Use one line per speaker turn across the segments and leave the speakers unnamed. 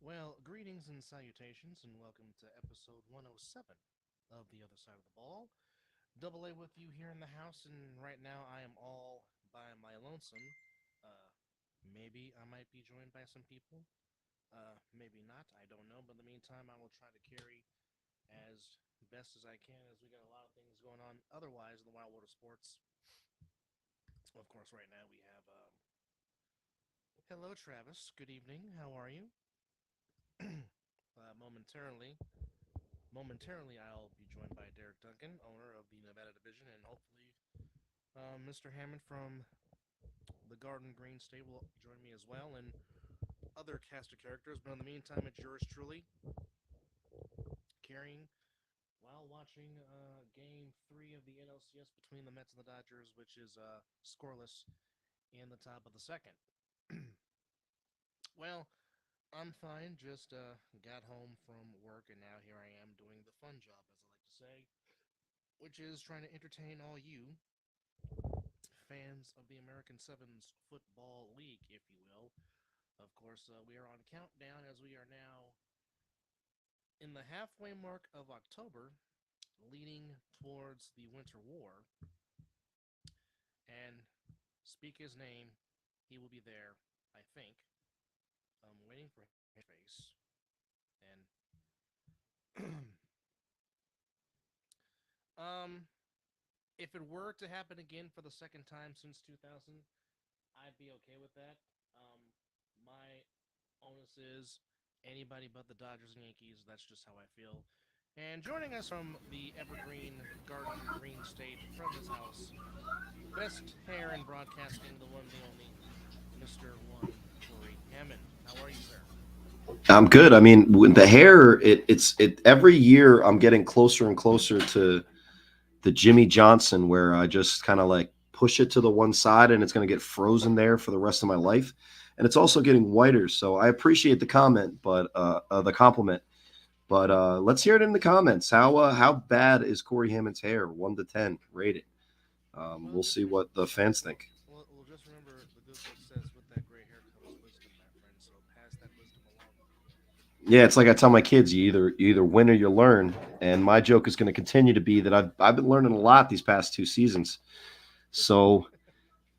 Well, greetings and salutations, and welcome to episode 107 of The Other Side of the Ball. Double A with you here in the house, and right now I am all by my lonesome. Maybe I might be joined by some people, maybe not, I don't know, but in the meantime, I will try to carry as best as I can as we got a lot of things going on otherwise in the wild world of sports. Of course, right now we have. Hello, Travis. Good evening. How are you? Momentarily, I'll be joined by Derek Duncan, owner of the Nevada division, and hopefully Mr. Hammond from the Garden Green State will join me as well, and other cast of characters. But in the meantime, it's yours truly, carrying while watching Game 3 of the NLCS between the Mets and the Dodgers, which is scoreless in the top of the second. Well, I'm fine. Just got home from work, and now here I am doing the fun job, as I like to say, which is trying to entertain all you fans of the American Sevens Football League, if you will. Of course, we are on countdown as we are now in the halfway mark of October, leading towards the Winter War. And speak his name, he will be there, I think. I'm waiting for his face. And um, if it were to happen again for the second time since 2000, I'd be okay with that. Um, my onus is anybody but the Dodgers and Yankees. That's just how I feel. And joining us from the Evergreen Garden Green State from his house, best hair in broadcasting, the one, the only, Mr. One Corey Hammond. How are you, sir?
I'm good. I mean, with the hair, it's every year I'm getting closer and closer to the Jimmy Johnson where I just kind of like push it to the one side and it's going to get frozen there for the rest of my life. And it's also getting whiter. So I appreciate the comment, but the compliment. But let's hear it in the comments. How bad is Corey Hammond's hair? 1 to 10, rate it.
Well,
We'll
just
see
remember.
what the fans think.
Well, just remember the good book says, "With that gray hair comes wisdom, my friend." So pass that wisdom along.
Yeah, it's like I tell my kids, you either win or you learn. And my joke is going to continue to be that I've been learning a lot these past 2 seasons. So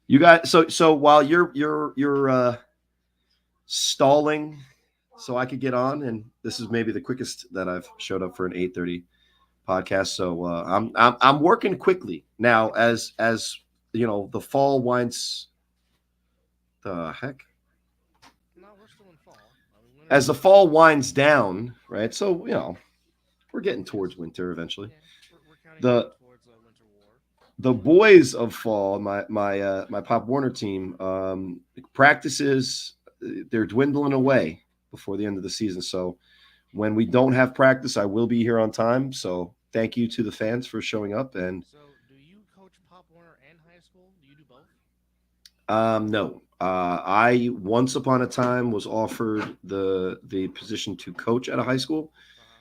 you guys, so while you're stalling, so I could get on, and this is maybe the quickest that I've showed up for an 8:30 podcast. So I'm working quickly now as the fall winds. The heck,
No, we're still in fall. I mean, winter
as
is
the
coming.
fall winds down, right? So we're getting
Yes.
towards winter eventually.
Yeah, we're counting down
The
towards Winter War.
the boys of fall, my Pop Warner team, practices they're dwindling away before the end of the season. So when we don't have practice, I will be here on time. So thank you to the fans for showing up. And
So, do you coach Pop Warner and high school? Do you do both?
no, I once upon a time was offered the position to coach at a high school,
Uh huh.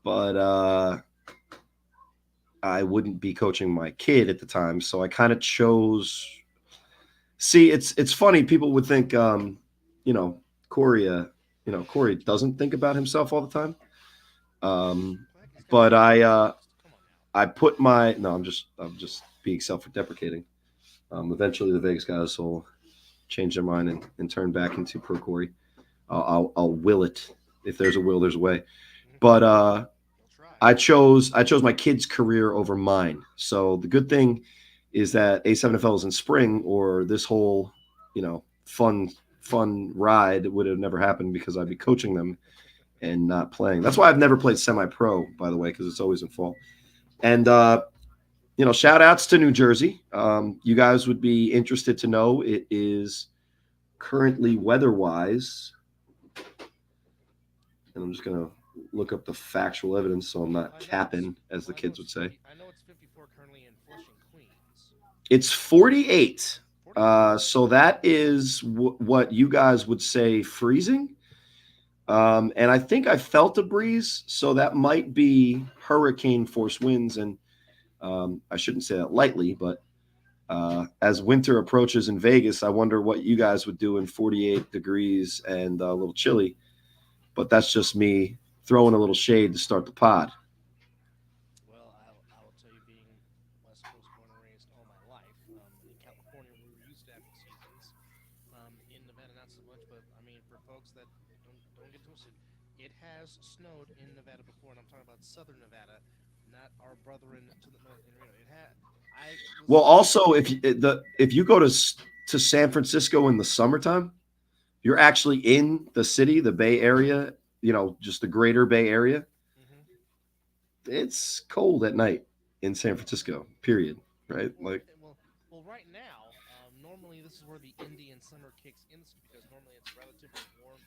but I wouldn't be coaching my kid at the time. So I kind of chose. See, it's funny. People would think, you know, Corey, Corey doesn't think about himself all the time. Um,
Well, heck, he's got a
but
family
I,
and
uh,
kids. Come on now.
I put my no. I'm just being self-deprecating. Eventually, the Vegas guys will change their mind and turn back into pro Corey. I'll will it. If there's a will, there's a way. But
We'll try.
I chose my kid's career over mine. So the good thing is that A7FL is in spring, or this whole fun ride would have never happened because I'd be coaching them and not playing. That's why I've never played semi-pro, by the way, because it's always in fall. And shout outs to New Jersey. You guys would be interested to know it is currently weather-wise, and I'm just gonna look up the factual evidence so I'm not
I know it's.
capping, as the
Well, I know
kids
it's
would say.
50. I know it's 54 currently in Flushing, Queens.
It's 48.
48.
So that is what you guys would say freezing. And I think I felt a breeze, so that might be hurricane force winds. And I shouldn't say that lightly, but as winter approaches in Vegas, I wonder what you guys would do in 48 degrees and a little chilly. but that's just me throwing a little shade to start the pod.
Well, I'll tell you, being West Coast born and raised all my life, in California, we were used to having seasons. In Nevada, not so much, but I mean, for folks that don't get twisted, it has snowed in Nevada before, and I'm talking about Southern Nevada, not our brethren to the north in Reno. It had. I was
Well,
living.
also if you go to San Francisco in the summertime, you're actually in the city, the Bay Area, just the greater Bay Area.
Hmm.
It's cold at night in San Francisco, period. Right?
Well,
Like,
right now, normally this is where the Indian summer kicks in because normally it's relatively warm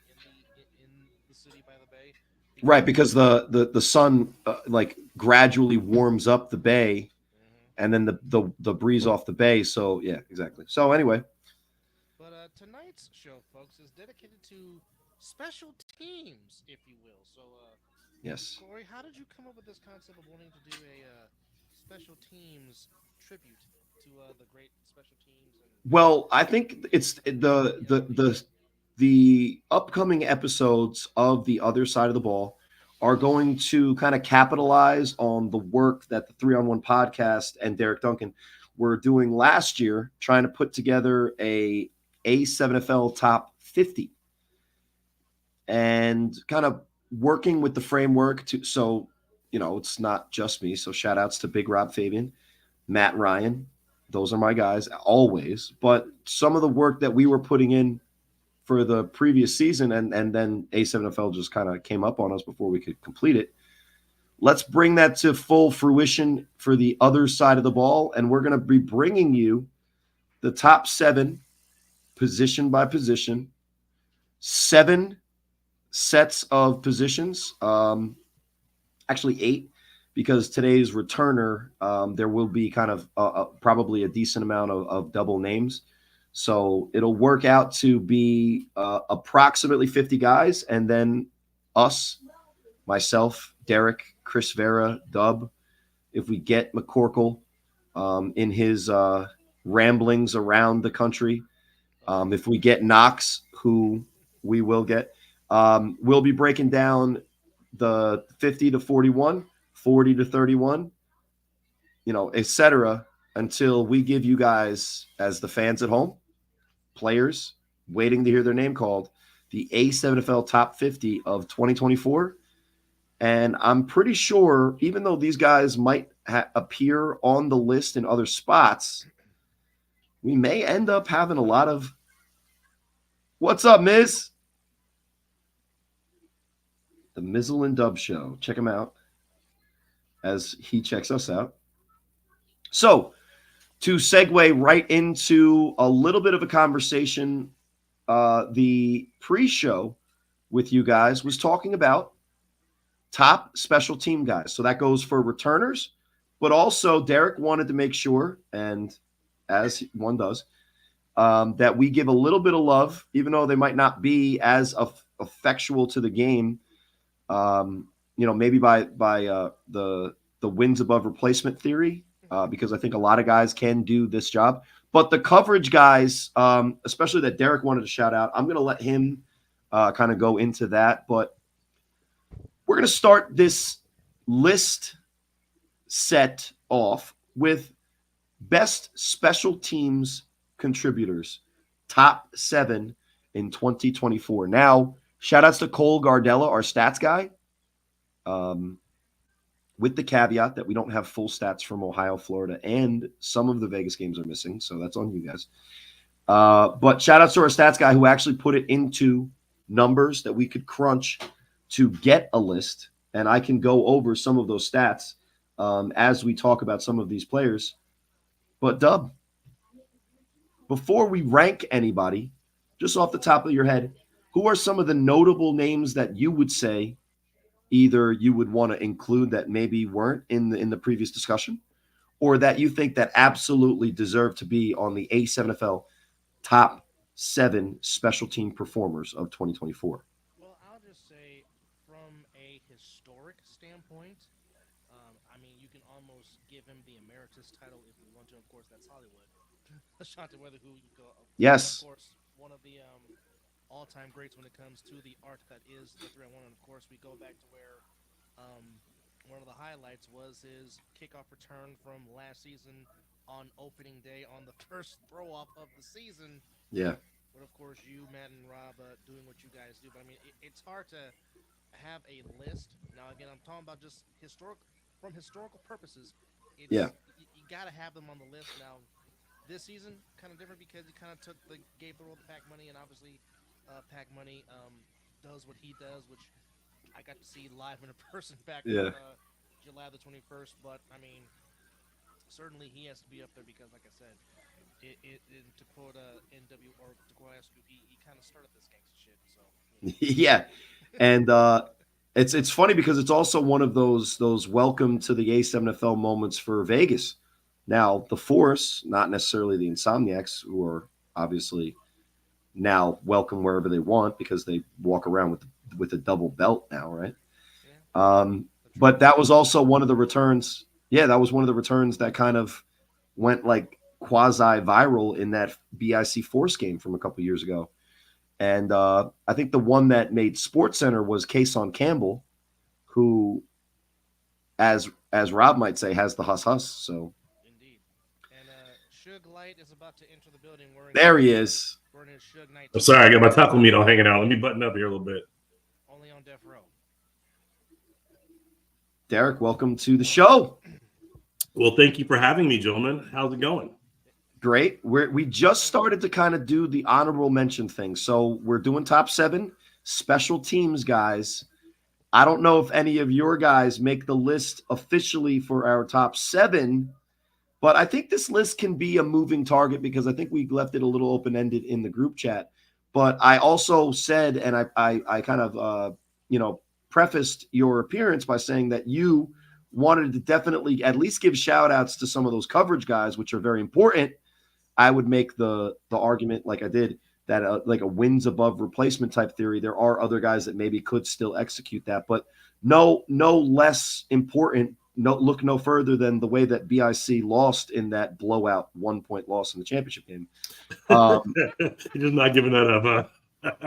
in the city by the bay
right,
because of.
because the sun like gradually warms up the bay,
Mhm.
and then the breeze off the bay. So yeah, exactly. So anyway,
But tonight's show, folks, is dedicated to special teams, if you will. So,
yes.
Corey, how did you come up with this concept of wanting to do a special teams tribute to the great special teams and
Well, I think it's
legacy of the MLB?
the upcoming episodes of the other side of the ball are going to kind of capitalize on the work that the 3-on-1 podcast and Derek Duncan were doing last year, trying to put together A7FL top 50 and kind of working with the framework to so it's not just me. So shout outs to Big Rob Fabian, Matt Ryan. Those are my guys always. But some of the work that we were putting in for the previous season and then A7FL just kind of came up on us before we could complete it. Let's bring that to full fruition for the other side of the ball. And we're going to be bringing you the top 7, position by position, 7 sets of positions. Actually 8, because today's returner, there will be kind of probably a decent amount of double names. So it'll work out to be approximately 50 guys, and then us, myself, Derek, Chris Vera, Dub. If we get McCorkle in his ramblings around the country,
Oh,
if we get Knox, who we will get, we'll be breaking down the 50 to 41, 40 to 31, etc. until we give you guys, as the fans at home, players waiting to hear their name called, the A7FL top 50 of 2024. And I'm pretty sure, even though these guys might appear on the list in other spots, we may end up having a lot of what's up, Miz? The Mizzle and Dub Show. Check him out as he checks us out. So, to segue right into a little bit of a conversation, the pre-show with you guys was talking about top special team guys. So that goes for returners, but also Derek wanted to make sure, and as one does, that we give a little bit of love, even though they might not be as effectual to the game. Maybe by the wins above replacement theory, because I think a lot of guys can do this job. But the coverage guys, especially that Derek wanted to shout out, I'm going to let him kind of go into that. But we're going to start this list set off with best special teams contributors, top 7 in 2024. Now, shout outs to Cole Gardella, our stats guy, with the caveat that we don't have full stats from Ohio, Florida, and some of the Vegas games are missing. So that's on you guys. But shout outs to our stats guy who actually put it into numbers that we could crunch to get a list. And I can go over some of those stats as we talk about some of these players. But Dub, before we rank anybody, just off the top of your head, who are some of the notable names that you would say either you would want to include that maybe weren't in the previous discussion, or that you think that absolutely deserve to be on the A7FL top 7 special team performers of 2024?
well, I'll just say from a historic standpoint, I mean, you can almost give him the emeritus title if you want to. Of course, that's Hollywood. Ashante Weather, who you go, of
Yes.
course, one of the all-time greats when it comes to the art that is the 3-on-1. And of course, we go back to where one of the highlights was his kickoff return from last season on opening day on the first throw-off of the season.
Yeah.
But of course, you, Matt, and Rob doing what you guys do. But I mean, it's hard to have a list. Now, again, I'm talking about just from historical purposes. It's
Yeah.
you got to have them on the list. Now, this season kind of different because he kind of gave the role to Pac Money, and obviously, Pac Money does what he does, which I got to see live in a person back
Yeah.
on July the 21st. But I mean, certainly he has to be up there because, like I said, to quote NW or to quote SQ, he kind of started this gangster shit. So
Yeah. And it's funny because it's also one of those welcome to the A7FL moments for Vegas. Now, the Force, not necessarily the Insomniacs, who are obviously now welcome wherever they want because they walk around with a double belt now, right?
yeah,
But that was also one of the returns. Yeah, that was one of the returns that kind of went like quasi viral in that BIC Force game from a couple years ago. And I think the one that made Sports Center was Kason Campbell, who, as Rob might say, has the hus hus. So
indeed. And Suge Light is about to enter the building.
there he is.
We're in his Suge Knight.
I'm sorry, I got my taco meat all hanging out. Let me button up here a little bit.
Only on Death Row.
Derek, welcome to the show.
Well, thank you for having me, gentlemen. How's it going?
Great. We just started to kind of do the honorable mention thing. So we're doing top 7 special teams, guys. I don't know if any of your guys make the list officially for our top 7, but I think this list can be a moving target because I think we left it a little open-ended in the group chat. But I also said, and I kind of, prefaced your appearance by saying that you wanted to definitely at least give shout outs to some of those coverage guys, which are very important. I would make the argument, like I did, that like a wins above replacement type theory. There are other guys that maybe could still execute that, but no less important. Look no further than the way that BIC lost in that blowout 1-point loss in the championship game.
You're just not giving that up, huh?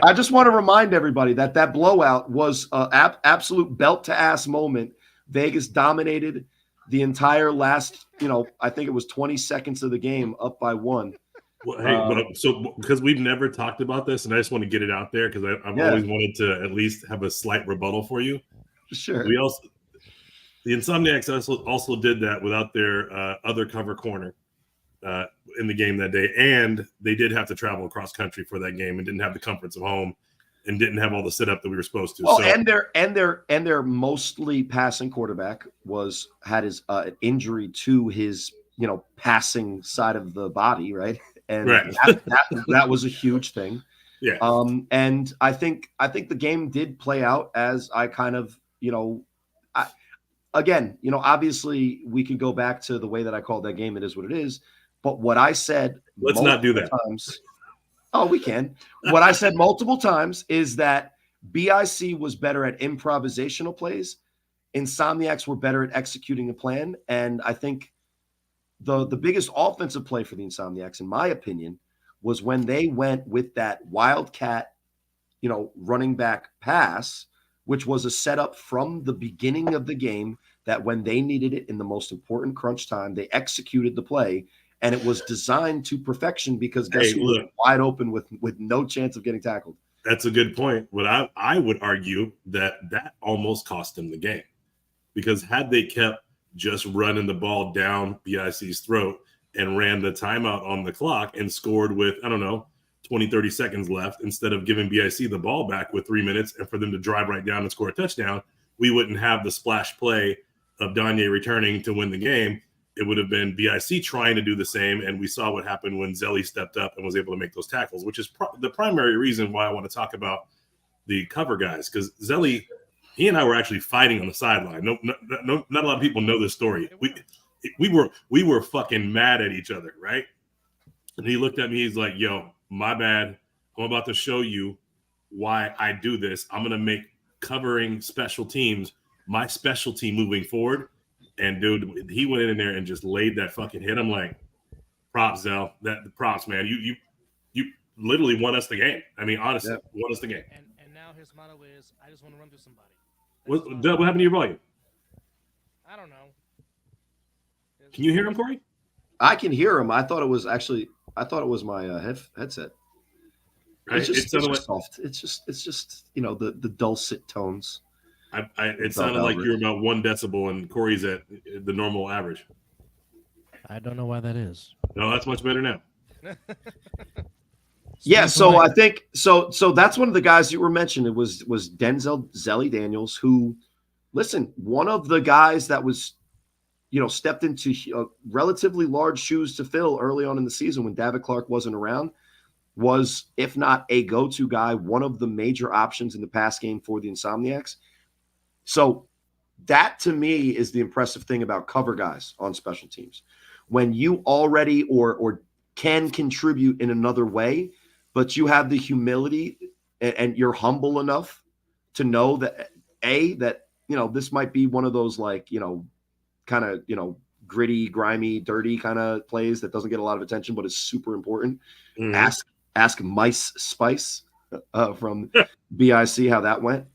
I just want to remind everybody that blowout was an absolute belt to ass moment. Vegas dominated the entire last, I think it was 20 seconds of the game, up by 1.
Well, hey, so because we've never talked about this, and I just want to get it out there because I've always wanted to at least have a slight rebuttal for you.
Sure.
The Insomniacs also did that without their other cover corner in the game that day, and they did have to travel across country for that game and didn't have the comforts of home and didn't have all the setup that we were supposed to.
Well, and their mostly passing quarterback had his injury to his passing side of the body, right? And
right.
that was a huge thing.
Yeah.
And I think the game did play out as I kind of obviously we can go back to the way that I called that game. It is what it is. But what I said,
let's not do that.
We can. What I said multiple times is that BIC was better at improvisational plays. Insomniacs were better at executing a plan. And I think the biggest offensive play for the Insomniacs, in my opinion, was when they went with that wildcat, running back pass, which was a setup from the beginning of the game that when they needed it in the most important crunch time, they executed the play. And it was designed to perfection because guess who was wide open with no chance of getting tackled.
That's a good point. But I would argue that almost cost them the game because had they kept just running the ball down BIC's throat and ran the timeout on the clock and scored with, 20, 30 seconds left instead of giving BIC the ball back with 3 minutes and for them to drive right down and score a touchdown, we wouldn't have the splash play of Danye returning to win the game. It would have been BIC trying to do the same, and we saw what happened when Zelly stepped up and was able to make those tackles, which is the primary reason why I want to talk about the cover guys, because Zelly, he and I were actually fighting on the sideline. No, not a lot of people know this story. We were fucking mad at each other, right? And he looked at me. He's like, "Yo, my bad. I'm about to show you why I do this. I'm gonna make covering special teams my specialty moving forward." And dude, he went in there and just laid that fucking hit. I'm like, props, Zell. Props, man. literally won us the game. I mean, honestly, won us the game.
And now his motto is, "I just want to run through somebody."
What happened to your volume?
I don't know.
Can you hear him, Corey?
I can hear him. I thought it was my headset. It's just soft. It's just the dulcet tones.
It sounded like you're about 1 decibel, and Corey's at the normal average.
I don't know why that is.
No, that's much better now.
Yeah, so I think so that's one of the guys you were mentioning. It was Denzel Zelly Daniels, who, listen, one of the guys that was, stepped into relatively large shoes to fill early on in the season when David Clark wasn't around, was, if not a go-to guy, one of the major options in the pass game for the Insomniacs. So that, to me, is the impressive thing about cover guys on special teams. When you already or can contribute in another way, but you have the humility and you're humble enough to know that this might be one of those kind of gritty, grimy, dirty kind of plays that doesn't get a lot of attention, but is super important. Mm-hmm. Ask Mice Spice from BIC how that went.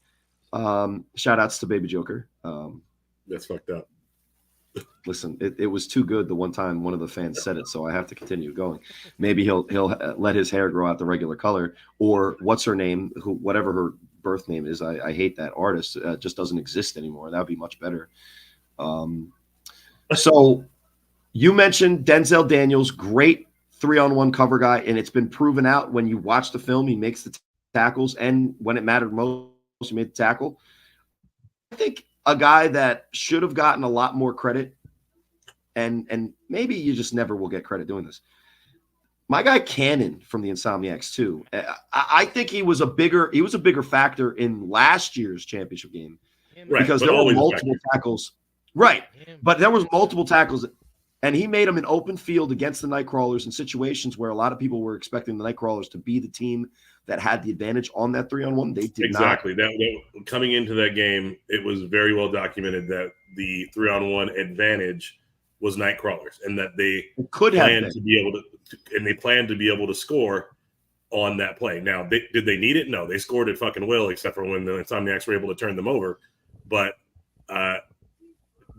Shout outs to Baby Joker.
That's fucked up.
Listen, it was too good the one time one of the fans said it, so I have to continue going. Maybe he'll let his hair grow out the regular color, or what's her name, whatever her birth name is. I hate that artist. Just doesn't exist anymore. That would be much better. So you mentioned Denzel Daniels, great 3-on-1 cover guy, and it's been proven out when you watch the film, he makes the tackles, and when it mattered most, he made the tackle. I think a guy that should have gotten a lot more credit, and maybe you just never will get credit doing this. My guy Cannon from the Insomniacs too. I think he was a bigger factor in last year's championship game,
right,
because there were multiple tackles. Right, but there was multiple tackles, and he made them in open field against the Nightcrawlers in situations where a lot of people were expecting the Nightcrawlers to be the team that had the advantage on that 3-on-1. They did
exactly.
not.
That coming into that game, it was very well documented that the 3-on-1 advantage was Nightcrawlers, and that they planned to be able to score on that play. Now, did they need it? No, they scored at fucking will, except for when the Insomniacs were able to turn them over. But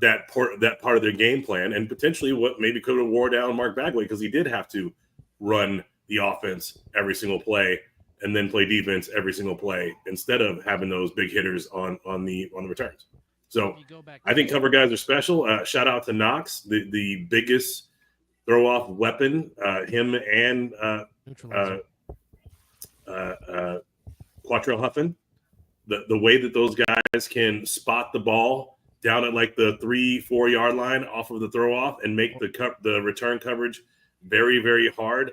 that part of their game plan, and potentially what maybe could have wore down Mark Bagley, because he did have to run the offense every single play and then play defense every single play instead of having those big hitters on the returns. So I think cover guys are special. Shout out to Knox, the biggest throw off weapon. Him and Quattrell Huffin. The way that those guys can spot the ball down at like the 3-4 yard line off of the throw off and make the return coverage very, very hard.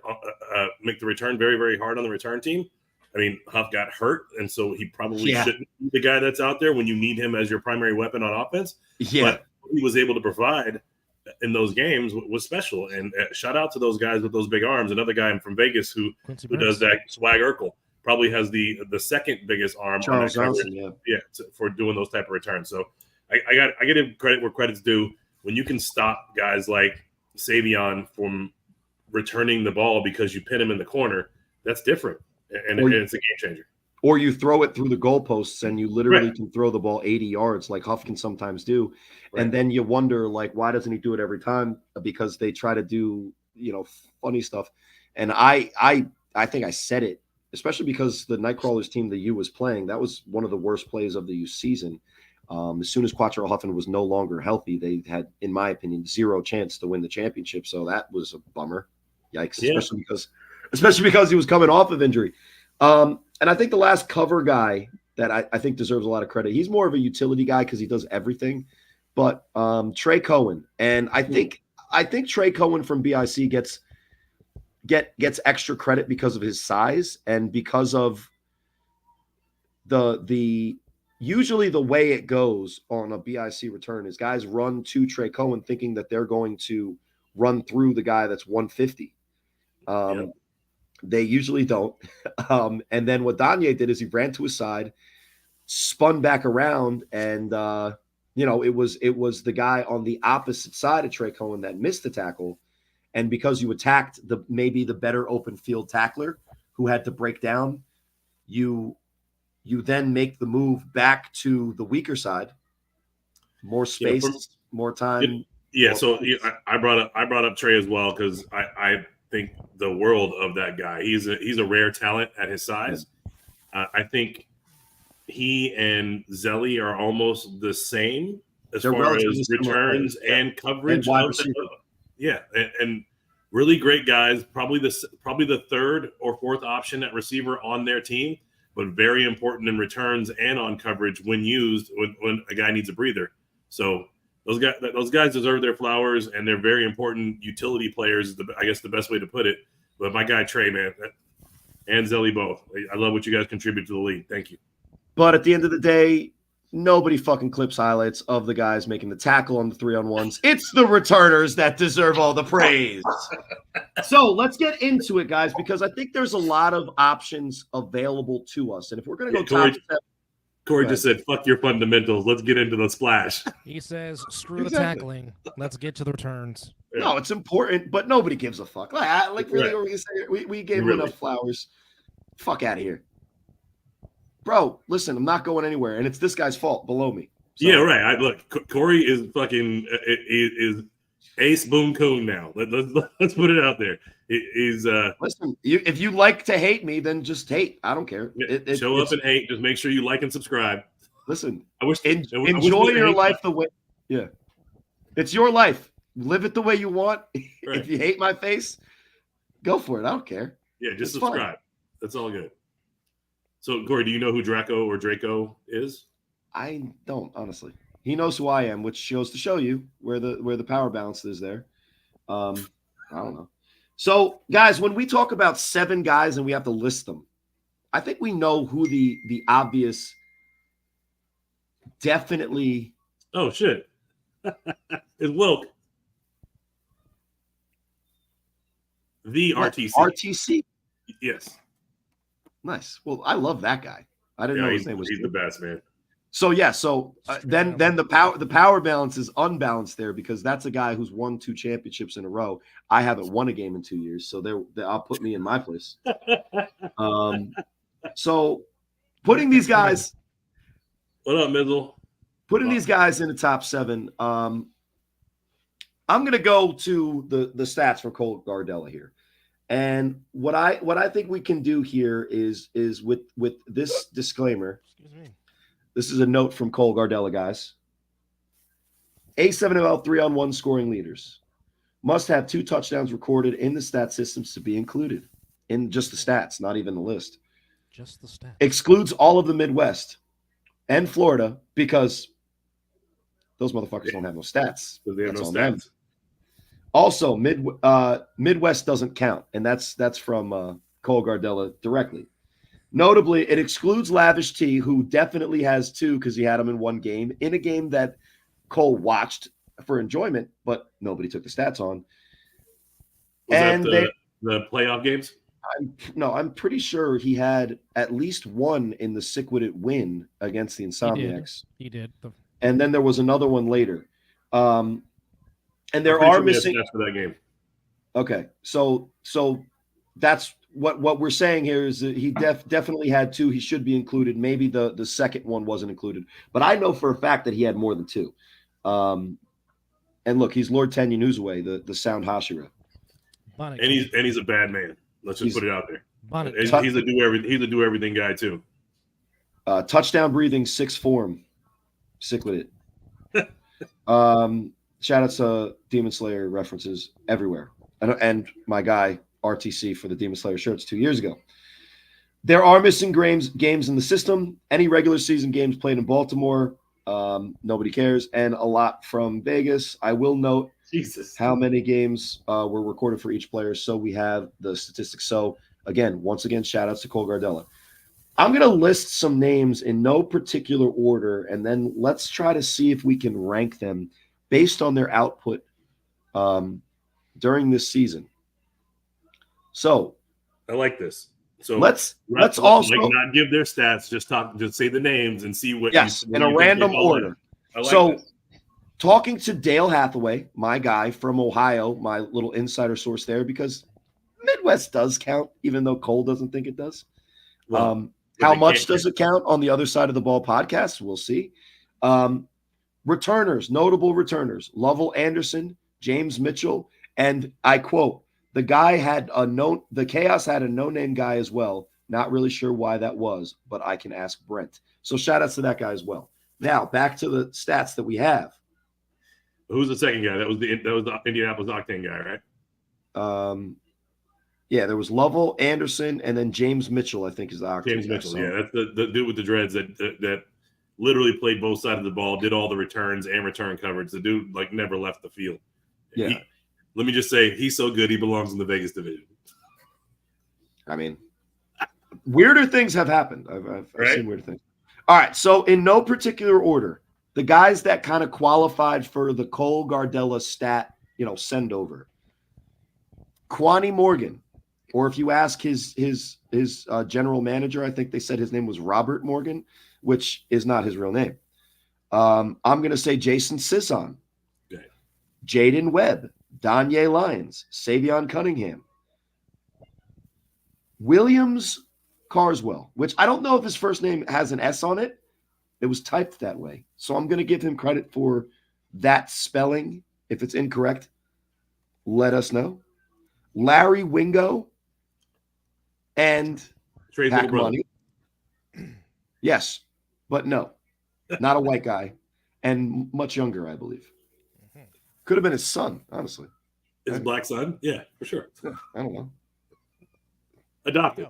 Make the return very, very hard on the return team. I mean, Huff got hurt, and so he probably shouldn't be the guy that's out there when you need him as your primary weapon on offense. Yeah. But what he was able to provide in those games was special. And shout out to those guys with those big arms. Another guy from Vegas who does that, Swag Urkel, probably has the second biggest arm
Charles Johnson,
for doing those type of returns. So I get him credit where credit's due. When you can stop guys like Savion from returning the ball because you pin him in the corner, that's different. And it's a game changer.
Or you throw it through the goalposts and you literally can throw the ball 80 yards like Huff can sometimes do. Right. And then you wonder, like, why doesn't he do it every time? Because they try to do, funny stuff. And I think I said it, especially because the Nightcrawlers team the U was playing, that was one of the worst plays of the U season. As soon as Quattrell Huffin was no longer healthy, they had, in my opinion, zero chance to win the championship. So that was a bummer. Yikes, especially because he was coming off of injury. And I think the last cover guy that I think deserves a lot of credit, he's more of a utility guy because he does everything, but Trey Cohen. And I think Trey Cohen from BIC gets extra credit because of his size and because of the usually the way it goes on a BIC return is guys run to Trey Cohen thinking that they're going to run through the guy that's 150. They usually don't. And then what Danye did is he ran to his side, spun back around, and it was the guy on the opposite side of Trey Cohen that missed the tackle. And because you attacked maybe the better open field tackler who had to break down, you then make the move back to the weaker side, more space, more time.
Yeah, so I brought up Trey as well because I think the world of that guy. He's a rare talent at his size. I think he and Zelly are almost the same as far as returns and coverage. And really great guys. Probably the third or fourth option at receiver on their team, but very important in returns and on coverage when used when a guy needs a breather. So those guys deserve their flowers, and they're very important utility players. I guess the best way to put it. But my guy Trey, man, and Zelly both. I love what you guys contribute to the league. Thank you.
But at the end of the day, nobody fucking clips highlights of the guys making the tackle on the 3-on-1s. It's the returners that deserve all the praise. So let's get into it, guys, because I think there's a lot of options available to us. And if we're going to go
Corey just said, fuck your fundamentals. Let's get into the splash.
He says, screw the tackling. Let's get to the returns.
Yeah. No, it's important, but nobody gives a fuck. Really, we gave him enough flowers. Fuck out of here. Bro, listen, I'm not going anywhere, and it's this guy's fault below me.
So. Yeah, right. Look, Corey is fucking is Ace Boone Coon now. Let's put it out there. He's
listen. If you like to hate me, then just hate. I don't care.
Show up and hate. Just make sure you like and subscribe.
Listen,
enjoy
your life the way. Yeah, it's your life. Live it the way you want. Right. If you hate my face, go for it. I don't care.
Yeah, just subscribe. Fun. That's all good. So, Corey, do you know who Draco is?
I don't, honestly. He knows who I am, which goes to show you where the power balance is there. I don't know. So, guys, when we talk about 7 guys and we have to list them, I think we know who the obvious definitely.
Oh, shit. It's Wilk. The RTC.
RTC?
Yes.
Nice. Well, I love that guy. I didn't know his name was.
He's the best, man.
So yeah. So then the power balance is unbalanced there because that's a guy who's won 2 championships in a row. I haven't won a game in 2 years, so I'll put me in my place. So putting these guys.
What up, Mizzle?
Putting these guys in the top 7. I'm gonna go to the stats for Cole Gardella here. And what I think we can do here is with this disclaimer. Excuse me. This is a note from Cole Gardella, guys. A7ML 3-on-1 scoring leaders must have 2 touchdowns recorded in the stat systems to be included in just the stats, not even the list.
Just the stats.
Excludes all of the Midwest and Florida because those motherfuckers don't have no stats.
They have no stats.
Also, Midwest doesn't count, and that's from Cole Gardella directly. Notably, it excludes Lavish T, who definitely has 2 because he had them in 1 game, in a game that Cole watched for enjoyment, but nobody took the stats on.
Was that the playoff games?
I'm pretty sure he had at least 1 in the Sickwit win against the Insomniacs.
He did.
And then there was another one later. And there are missing
for that game.
Okay, so that's what we're saying here is that he definitely had 2. He should be included. Maybe the second one wasn't included, but I know for a fact that he had more than 2. And look, he's Lord Tenya Newsaway, the sound Hashira,
and he's a bad man. Let's just put it out there. He's a do everything guy too.
Touchdown breathing 6 form, sick with it. Shout out to Demon Slayer references everywhere. And my guy, RTC, for the Demon Slayer shirts 2 years ago. There are missing games in the system. Any regular season games played in Baltimore, nobody cares. And a lot from Vegas. I will note how many games were recorded for each player. So we have the statistics. So, once again, shout outs to Cole Gardella. I'm going to list some names in no particular order, and then let's try to see if we can rank them based on their output during this season. So
I like this. So
let's also
not give their stats, just say the names and see what
in a random order. This. Talking to Dale Hathaway, my guy from Ohio, my little insider source there, because Midwest does count, even though Cole doesn't think it does.
Well,
How
they
much
can't
does it count on the other side of the ball podcast? We'll see. Returners, notable returners: Lovell Anderson, James Mitchell, and I quote, the Chaos had a no-name guy as well. Not really sure why that was, but I can ask Brent. So shout outs to that guy as well. Now back to the stats that we have.
Who's the second guy? That was the Indianapolis Octane guy, right?
Yeah, there was Lovell, Anderson, and then James Mitchell, I think is the Octane
James
guy.
Mitchell, yeah, that's the dude with the dreads that literally played both sides of the ball, did all the returns and return coverage. The dude like never left the field.
Yeah.
Let me just say, he's so good, he belongs in the Vegas division.
I mean, weirder things have happened. I've
Right?
seen weirder things. All right, so in no particular order, the guys that kind of qualified for the Cole Gardella stat, send over. Kwani Morgan, or if you ask his general manager, I think they said his name was Robert Morgan, which is not his real name. I'm going to say Jason Sisson,
Okay.
Jaden Webb, Danye Lyons, Savion Cunningham, Williams Carswell, which I don't know if his first name has an S on it. It was typed that way. So I'm going to give him credit for that spelling. If it's incorrect, let us know. Larry Wingo and
Trey's
Pac
little brother.
Money. Yes, but no, not a white guy, and much younger, I believe. Could have been his son, honestly.
His black son? Yeah, for sure.
I don't know.
Adopted.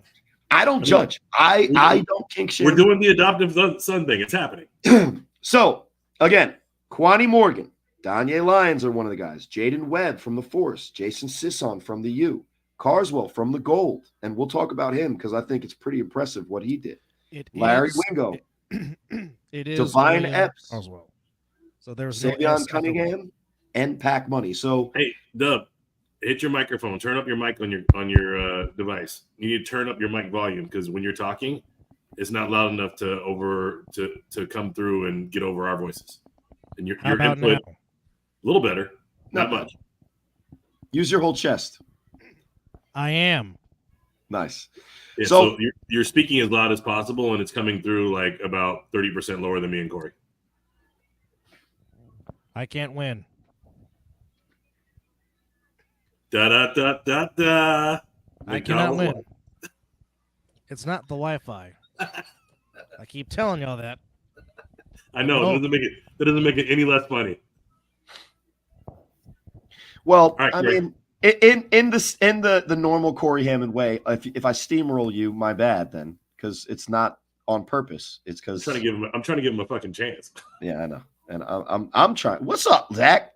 I don't judge. I don't kink shame.
We're doing the adoptive son thing. It's happening.
So, again, Kwani Morgan, Danye Lyons are one of the guys. Jaden Webb from the Force. Jason Sisson from the U. Carswell from the Gold. And we'll talk about him because I think it's pretty impressive what he did. Larry Wingo.
It is
Divine
William
Epps.
Oswald. So there's no
Savion
S
Cunningham and Pac Money. So,
Hey, Dub, hit your microphone. Turn up your mic on your device. You need to turn up your mic volume because when you're talking, it's not loud enough to come through and get over our voices. And your
How about
input
now?
a little better, not
No.
much.
use your whole chest.
I am.
Nice.
Yeah,
So-
so you're speaking as loud as possible, and it's coming through like about 30% lower than me and Corey.
I can't win.
Da da da da da.
I cannot win. It's not the Wi-Fi. I keep telling y'all that.
I know
Oh.
that doesn't make it any less funny.
Well,
right,
I
great.
mean, in the normal Corey Hammond way, if I steamroll you, my bad then, because it's not on purpose. It's
I'm
because
trying to give him a fucking chance.
yeah, I know, and I'm trying. What's up, Zach?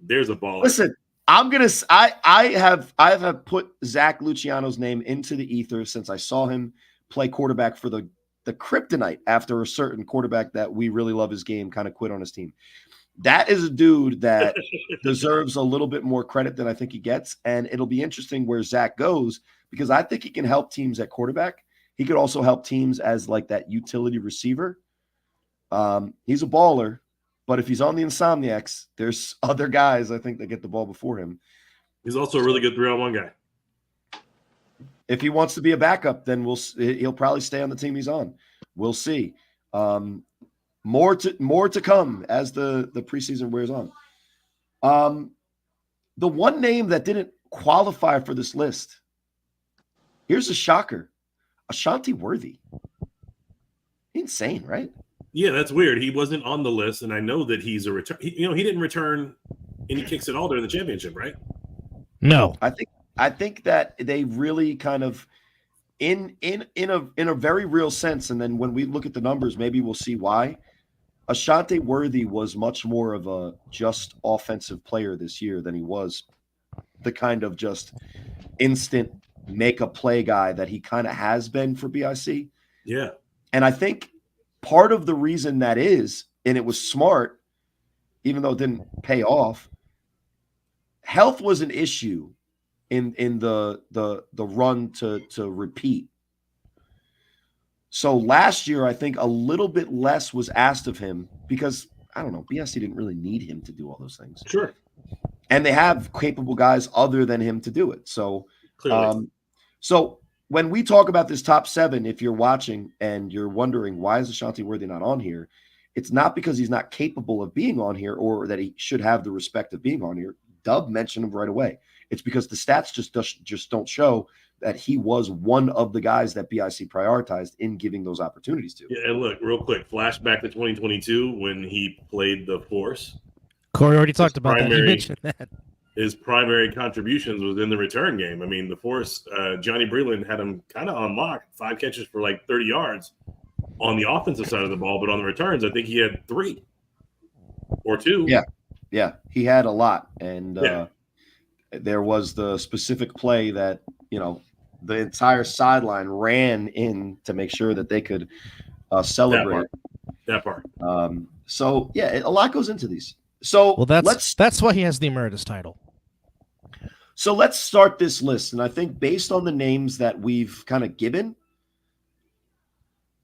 There's a ball.
Listen, I have put Zach Luciano's name into the ether since I saw him play quarterback for the Kryptonite after a certain quarterback that we really love his game kind of quit on his team. That is a dude that deserves a little bit more credit than I think he gets. And it'll be interesting where Zach goes because I think he can help teams at quarterback. He could also help teams as like that utility receiver. He's a baller, but if he's on the Insomniacs, there's other guys I think that get the ball before him.
He's also a really good 3-on-1 guy.
If he wants to be a backup, then he'll probably stay on the team he's on. We'll see. More to come as the preseason wears on. The one name that didn't qualify for this list. Here's a shocker: Ashanti Worthy. Insane, right?
Yeah, that's weird. He wasn't on the list, and I know that he's a return. He didn't return any kicks at all during the championship, right?
No.
I think that they really kind of in a very real sense, and then when we look at the numbers, maybe we'll see why. Ashanti Worthy was much more of a just offensive player this year than he was the kind of just instant make a play guy that he kind of has been for BIC.
Yeah.
And I think part of the reason that is, and it was smart, even though it didn't pay off, health was an issue in the run to repeat. So last year, I think a little bit less was asked of him because, I don't know, BSC didn't really need him to do all those things.
Sure.
and they have capable guys other than him to do it. So,
Clearly.
so when we talk about this top 7, if you're watching and you're wondering why is Ashanti Worthy not on here, it's not because he's not capable of being on here or that he should have the respect of being on here. Dub mentioned him right away. It's because the stats just don't show that he was one of the guys that BIC prioritized in giving those opportunities to.
Yeah, and look, real quick, flashback to 2022 when he played the Force.
Corey already talked about that. He mentioned that.
His primary contributions was in the return game. I mean, the Force, Johnny Breland had him kind of on lock, 5 catches for like 30 yards on the offensive side of the ball, but on the returns, I think he had 3 or 2.
Yeah, he had a lot, and there was the specific play that the entire sideline ran in to make sure that they could celebrate
that part.
So yeah, a lot goes into these. So
that's why he has the emeritus title.
So let's start this list, and I think based on the names that we've kind of given,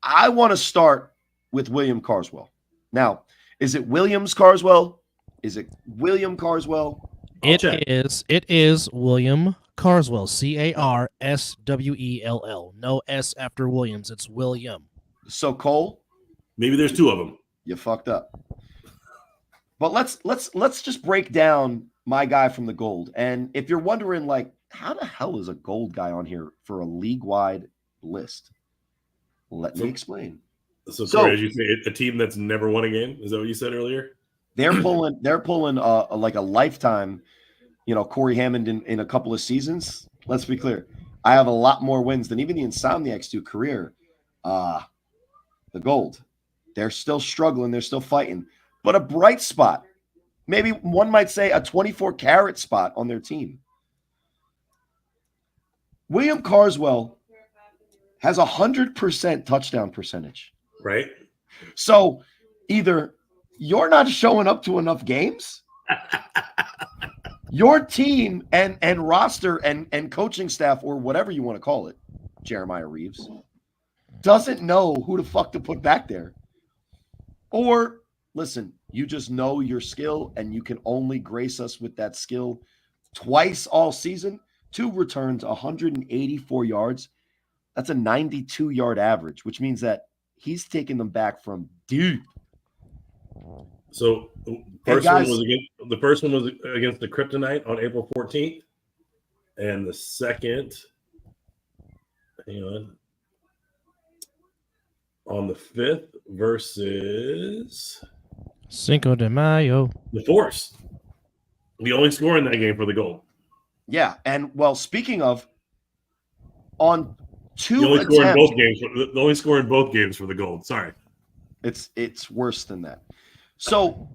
I want to start with William Carswell. Now, is it Williams Carswell? Is it William Carswell?
It is William Carswell. Carswell. No S after Williams. It's William.
So Cole,
maybe there's 2 of them.
You fucked up. But let's just break down my guy from the Gold. And if you're wondering, like, how the hell is a Gold guy on here for a league-wide list? Let me explain.
So Corey, as you say, a team that's never won a game. Is that what you said earlier?
They're pulling like a lifetime, Corey Hammond in a couple of seasons. Let's be clear. I have a lot more wins than even the Insomniacs do career. The Gold. They're still struggling. They're still fighting. But a bright spot, maybe one might say a 24-carat spot on their team. William Carswell has 100% touchdown percentage.
Right.
So either you're not showing up to enough games, your team and roster and coaching staff, or whatever you want to call it, Jeremiah Reeves, doesn't know who the fuck to put back there. Or, listen, you just know your skill and you can only grace us with that skill twice all season. 2 returns, 184 yards. That's a 92-yard average, which means that he's taking them back from deep.
So the first one was against the Kryptonite on April 14th. And the second, on the 5th versus
Cinco de Mayo.
The Force. The only score in that game for the Gold.
Yeah, and well, speaking of, on 2
the only
attempts,
score in both games. The only score in both games for the Gold. Sorry,
it's worse than that. So,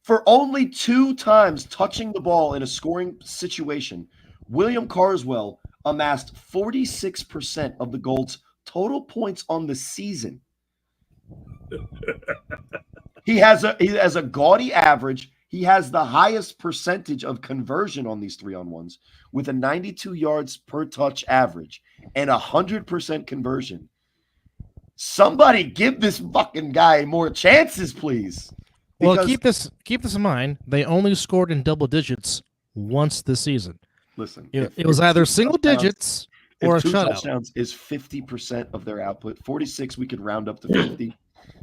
for only 2 times touching the ball in a scoring situation, William Carswell amassed 46% of the Gold's total points on the season. He has a gaudy average. He has the highest percentage of conversion on these 3-on-1s with a 92 yards per touch average and 100% conversion. Somebody give this fucking guy more chances, please.
Well, keep this in mind. They only scored in double digits once this season.
Listen,
it was either single digits or a
2
shutout.
Touchdowns is 50% of their output. 46, we could round up to 50.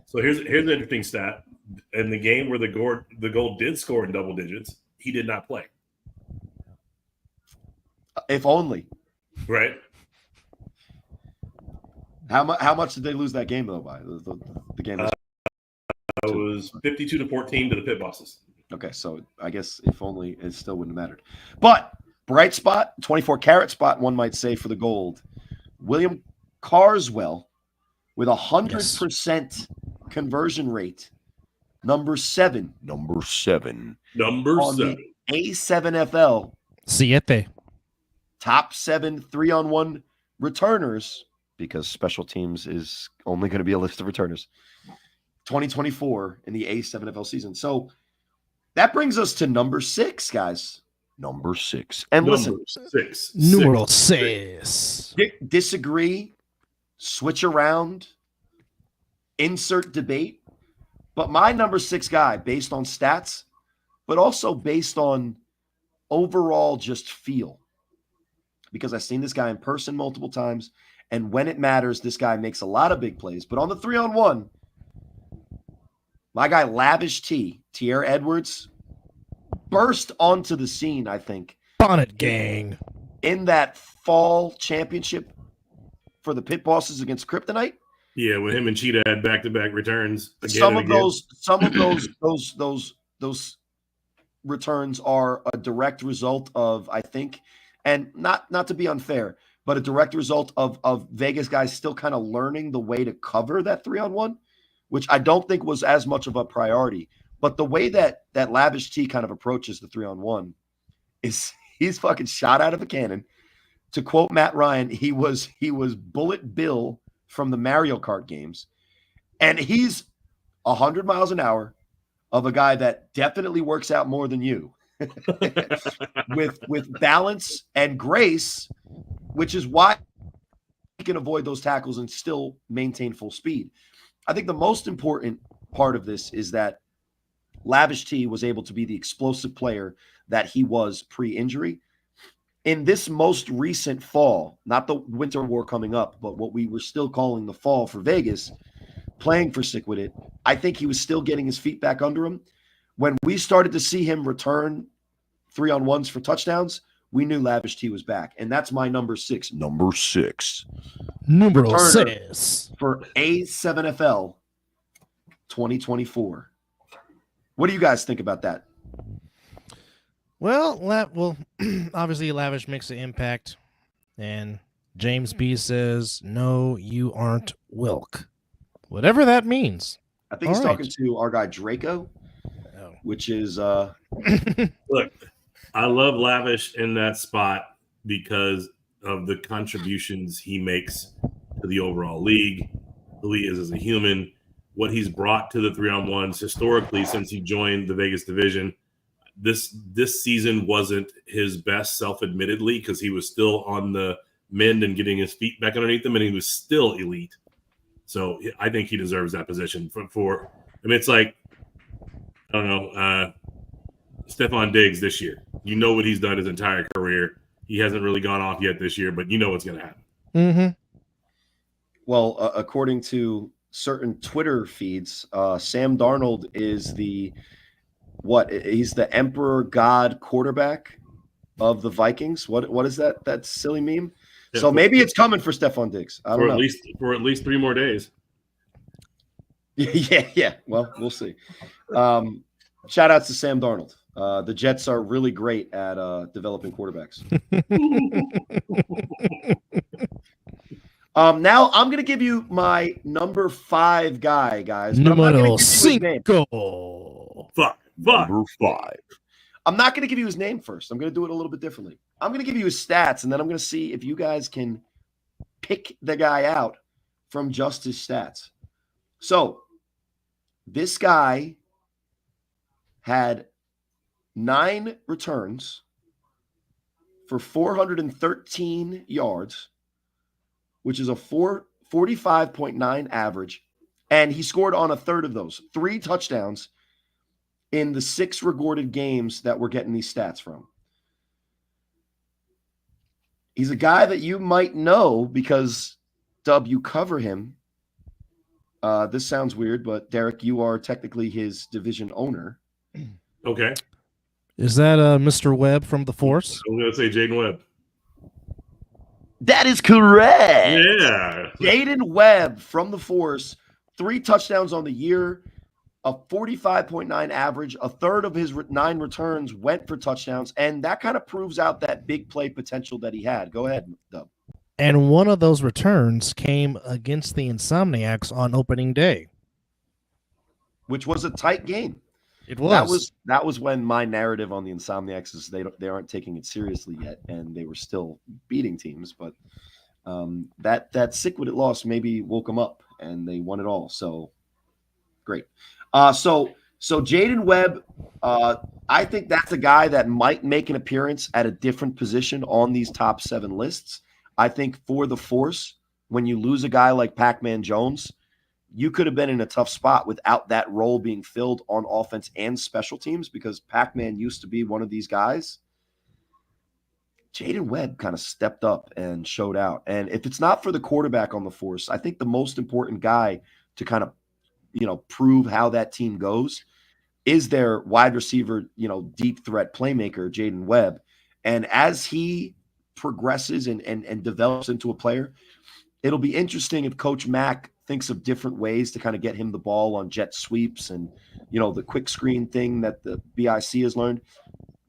So here's an interesting stat. In the game where the Gold did score in double digits, he did not play.
If only.
Right.
How much did they lose that game though by the game?
It was 52-14 to the Pit Bosses.
Okay, so I guess if only it still wouldn't have mattered. But bright spot, 24-carat spot, one might say, for the Gold. William Carswell with 100% conversion rate. Number 7.
Number 7. The
A7FL.
Siete.
Top 7 3-on-1 returners, because special teams is only going to be a list of returners. 2024 in the A7FL season. So that brings us to number 6, guys. Number 6. And listen.
6.
Numero 6.
Disagree, switch around, insert debate. But my number 6 guy, based on stats, but also based on overall just feel. Because I've seen this guy in person multiple times, and when it matters, this guy makes a lot of big plays. But on the 3-on-1, my guy Lavish T, Tierre Edwards, burst onto the scene, I think.
Bonnet gang.
In that fall championship for the Pit Bosses against Kryptonite.
Yeah, when him and Cheetah had back-to-back returns.
Some of those returns are a direct result of, I think, and not to be unfair, but a direct result of Vegas guys still kind of learning the way to cover that 3-on-1, which I don't think was as much of a priority. But the way that Lavish T kind of approaches the 3-on-1 is he's fucking shot out of a cannon. To quote Matt Ryan, he was Bullet Bill from the Mario Kart games, and he's 100 miles an hour of a guy that definitely works out more than you. with balance and grace, which is why he can avoid those tackles and still maintain full speed. I think the most important part of this is that Lavish T was able to be the explosive player that he was pre-injury. In this most recent fall, not the winter war coming up, but what we were still calling the fall for Vegas, playing for Sick With It, I think he was still getting his feet back under him. When we started to see him return 3-on-1s for touchdowns, we knew Lavish T was back. And that's my number 6. Number 6.
Numero 6.
For A7FL 2024. What do you guys think about that?
Well, obviously Lavish makes an impact. And James B says, no, you aren't Wilk. Whatever that means.
I think he's talking to our guy Draco. Which is
look, I love Lavish in that spot because of the contributions he makes to the overall league, who he is as a human, what he's brought to the 3-on-1s historically since he joined the Vegas division. This season wasn't his best, self-admittedly, because he was still on the mend and getting his feet back underneath him, and he was still elite. So I think he deserves that position. It's like, I don't know, Stephon Diggs this year. You know what he's done his entire career. He hasn't really gone off yet this year, but you know what's going to happen.
Mm-hmm.
Well, according to certain Twitter feeds, Sam Darnold is he's the Emperor God quarterback of the Vikings. What is that? That silly meme? Yeah, so maybe it's coming for Stephon Diggs. I don't know.
For at least 3 more days.
Yeah. Well, we'll see. Shout outs to Sam Darnold. The Jets are really great at developing quarterbacks. Now I'm going to give you my number 5 guy, guys.
Numero 5.
Number 5. I'm not going to give you his name first. I'm going to do it a little bit differently. I'm going to give you his stats, and then I'm going to see if you guys can pick the guy out from just his stats. So this guy had 9 returns for 413 yards, which is a 45.9 average. And he scored on a third of those, 3 touchdowns in the 6 recorded games that we're getting these stats from. He's a guy that you might know because, Dub, you cover him. This sounds weird, but Derek, you are technically his division owner.
Okay.
Is that Mr. Webb from The Force?
I'm going to say Jaden Webb.
That is correct.
Yeah.
Jaden Webb from The Force, 3 touchdowns on the year, a 45.9 average, a third of his 9 returns went for touchdowns, and that kind of proves out that big play potential that he had. Go ahead, Dub.
And one of those returns came against the Insomniacs on opening day,
which was a tight game.
It was.
That was when my narrative on the Insomniacs is they aren't taking it seriously yet, and they were still beating teams. But that Sick With It loss maybe woke them up, and they won it all. So great. So Jaden Webb, I think that's a guy that might make an appearance at a different position on these top 7 lists. I think for the Force, when you lose a guy like Pac-Man Jones, you could have been in a tough spot without that role being filled on offense and special teams, because Pac-Man used to be one of these guys. Jaden Webb kind of stepped up and showed out. And if it's not for the quarterback on the force, I think the most important guy to kind of, prove how that team goes is their wide receiver, deep threat playmaker, Jaden Webb. And as he progresses and develops into a player, it'll be interesting if Coach Mack thinks of different ways to kind of get him the ball on jet sweeps and, the quick screen thing that the BIC has learned.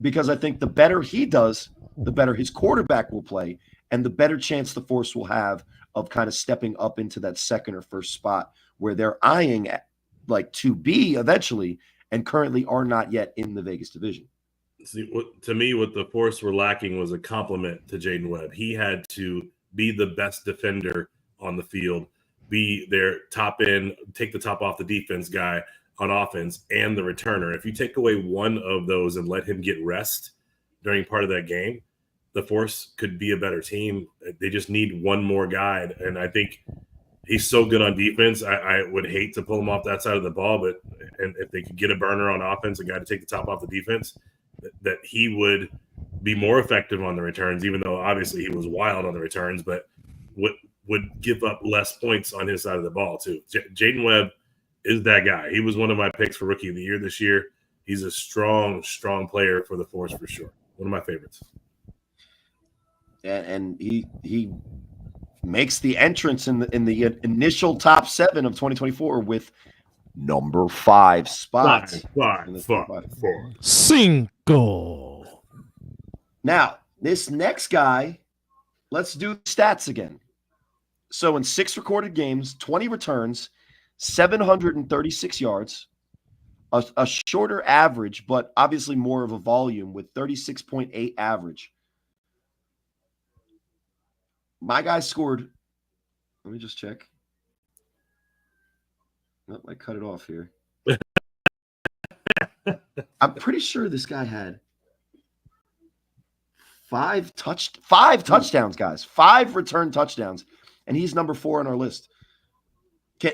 Because I think the better he does, the better his quarterback will play, and the better chance the force will have of kind of stepping up into that second or first spot where they're eyeing like to be eventually and currently are not yet in the Vegas division.
See, to me, what the Force were lacking was a compliment to Jaden Webb. He had to be the best defender on the field, be their top end, take the top off the defense guy on offense, and the returner. If you take away one of those and let him get rest during part of that game, the Force could be a better team. They just need one more guy, and I think he's so good on defense. I would hate to pull him off that side of the ball, but if they could get a burner on offense, a guy to take the top off the defense, that he would be more effective on the returns, even though obviously he was wild on the returns, but would give up less points on his side of the ball too. Jaden Webb is that guy. He was one of my picks for Rookie of the Year this year. He's a strong, strong player for the Force for sure. One of my favorites.
And he makes the entrance in the initial top 7 of 2024 with number 5 spot.
Five, 4.
Cinco.
Now, this next guy, let's do stats again. So in 6 recorded games, 20 returns, 736 yards, a shorter average, but obviously more of a volume with 36.8 average. My guy scored. Let me just check. Nope, I cut it off here. I'm pretty sure this guy had 5 touchdowns, guys. 5 return touchdowns, and he's number 4 on our list.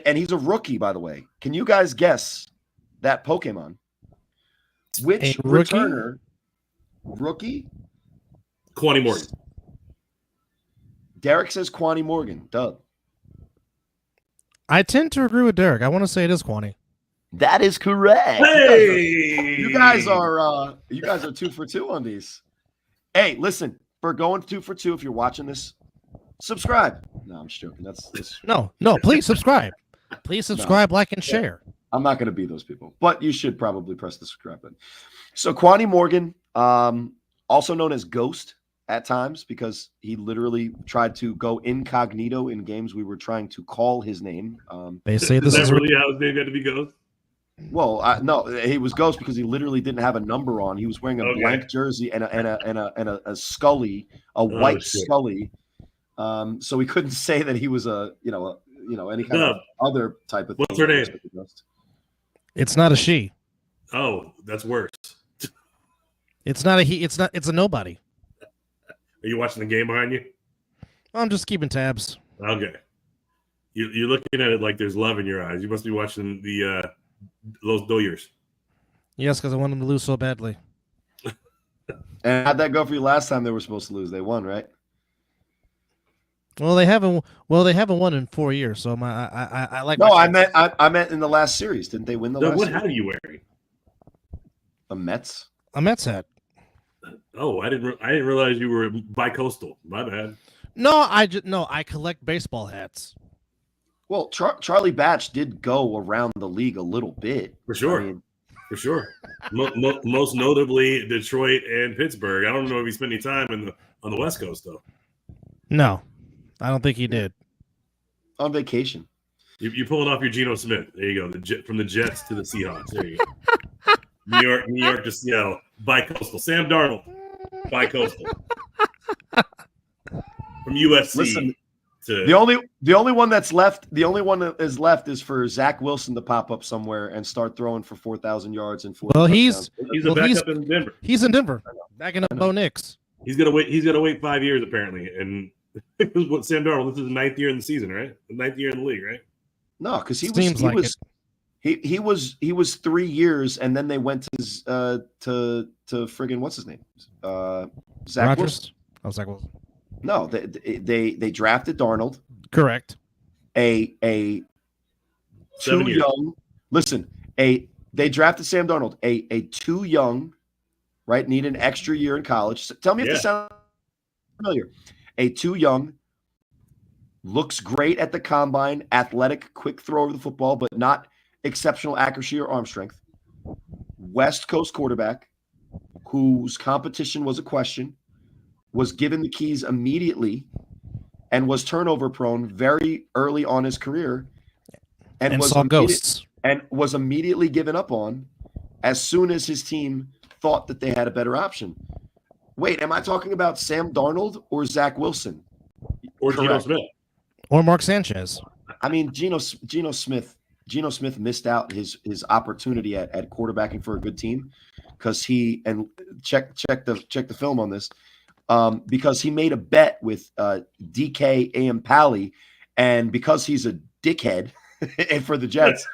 And he's a rookie, by the way. Can you guys guess that Pokemon? Which returner? Rookie?
Quanny Morgan.
Derek says Quanny Morgan. Doug.
I tend to agree with Derek. I want to say it is Quanny.
That is correct.
Hey,
you guys are 2 for 2 on these. Hey, listen, for going 2 for 2, if you're watching this, subscribe. No, I'm just joking. That's
No, please subscribe. Please subscribe, like, and share.
I'm not going to be those people, but you should probably press the subscribe button. So Quanny Morgan, also known as Ghost at times, because he literally tried to go incognito in games we were trying to call his name.
They say this is
really how his name got to be Ghost.
Well, no, he was Ghost because he literally didn't have a number on. He was wearing a blank jersey and a Scully, white Scully. So we couldn't say that he was any kind of other type of thing.
What's her name?
It's not a she.
Oh, that's worse.
It's not a he. It's a nobody.
Are you watching the game behind you?
I'm just keeping tabs.
Okay. You're looking at it like there's love in your eyes. You must be watching the Los Doyers.
Yes, because I want them to lose so badly.
And how'd that go for you last time they were supposed to lose? They won, right?
Well, they haven't won in 4 years. So I like.
No, I meant in the last series. Didn't they win the last?
What
series?
hat are you wearing?
A Mets.
A Mets hat.
Oh, I didn't realize you were bi-coastal. My bad.
No, I collect baseball hats.
Well, Charlie Batch did go around the league a little bit.
For sure. For sure. Most notably Detroit and Pittsburgh. I don't know if he spent any time on the West Coast, though.
No, I don't think he did.
On vacation.
You're pulling off your Geno Smith. There you go. From the Jets to the Seahawks. There you go. New York to Seattle. Bi-coastal. Sam Darnold. Bi-coastal. From USC.
Listen, the only one that's left, the only one that is left is for Zach Wilson to pop up somewhere and start throwing for 4,000 yards and 4.
Well, he's
a backup in Denver.
He's in Denver, backing up Bo Nix.
He's gonna wait 5 years apparently. And what Sam Darnold, this is the 9th year in the season, right? The 9th year in the league, right?
No, because he
Seems like it.
he was 3 years, and then they went to friggin' what's his name? Zach Wilson.
Rodgers? Oh, Zach Wilson.
No, they drafted Darnold.
Correct.
A
7
too
years.
young. Listen, they drafted Sam Darnold. A too young, right? Need an extra year in college. Tell me if this sounds familiar. A too young, looks great at the combine, athletic, quick throw over the football, but not exceptional accuracy or arm strength. West Coast quarterback whose competition was a question, was given the keys immediately, and was turnover prone very early on his career,
And saw ghosts.
and was immediately given up on as soon as his team thought that they had a better option. Wait, am I talking about Sam Darnold or Zach Wilson?
Or Geno
Correct.
Smith.
Or Mark Sanchez.
I mean, Geno Smith missed out his opportunity at quarterbacking for a good team because he and check the film on this because he made a bet with DK Pally, and because he's a dickhead and for the Jets,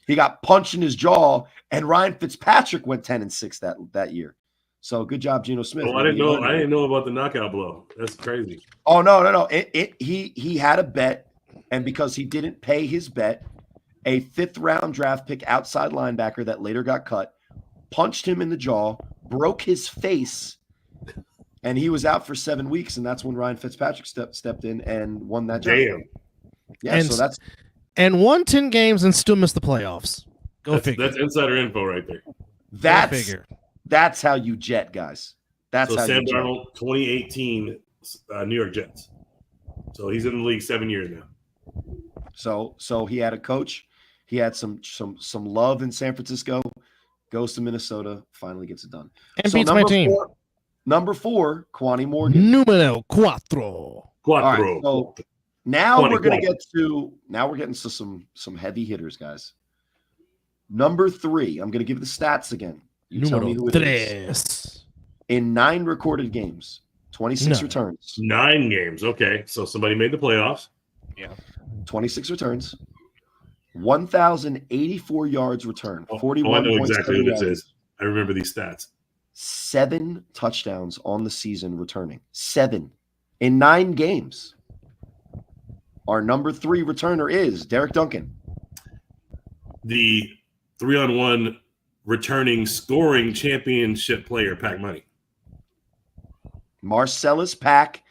he got punched in his jaw, and Ryan Fitzpatrick went 10-6 that year. So good job, Geno Smith.
Oh, I didn't know about the knockout blow. That's crazy.
Oh no. He had a bet, and because he didn't pay his bet, a 5th round draft pick outside linebacker that later got cut punched him in the jaw, broke his face, and he was out for 7 weeks. And that's when Ryan Fitzpatrick stepped in and won that job.
Damn.
Yeah,
And
so that's
And won 10 games and still missed the playoffs. Go figure.
That's insider info right there.
Go figure.
that's how you jet, guys. That's
So
how
Sam
you jet.
Darnold, 2018 New York Jets. So he's in the league 7 years now.
So he had a coach. He had some love in San Francisco. Goes to Minnesota. Finally gets it done.
And
So
beats my team.
Number 4, Kwani Morgan.
Numero cuatro.
All right,
Quattro.
so now we're going to
24.
get to some heavy hitters, guys. Number 3, I'm going to give the stats again. You tell me
Numero
who it is.
tres.
In 9 recorded games, 26
No.
returns.
9 games. Okay. So somebody made the playoffs.
26 returns. 1,084 yards returned.
Oh,
41
I know
points
exactly what
per
this
yard.
is. I remember these stats.
7 touchdowns on the season returning. 7 in 9 games. Our number 3 returner is Derek Duncan.
The 3-on-1 returning scoring championship player, Pac Money.
Marcellus Pack.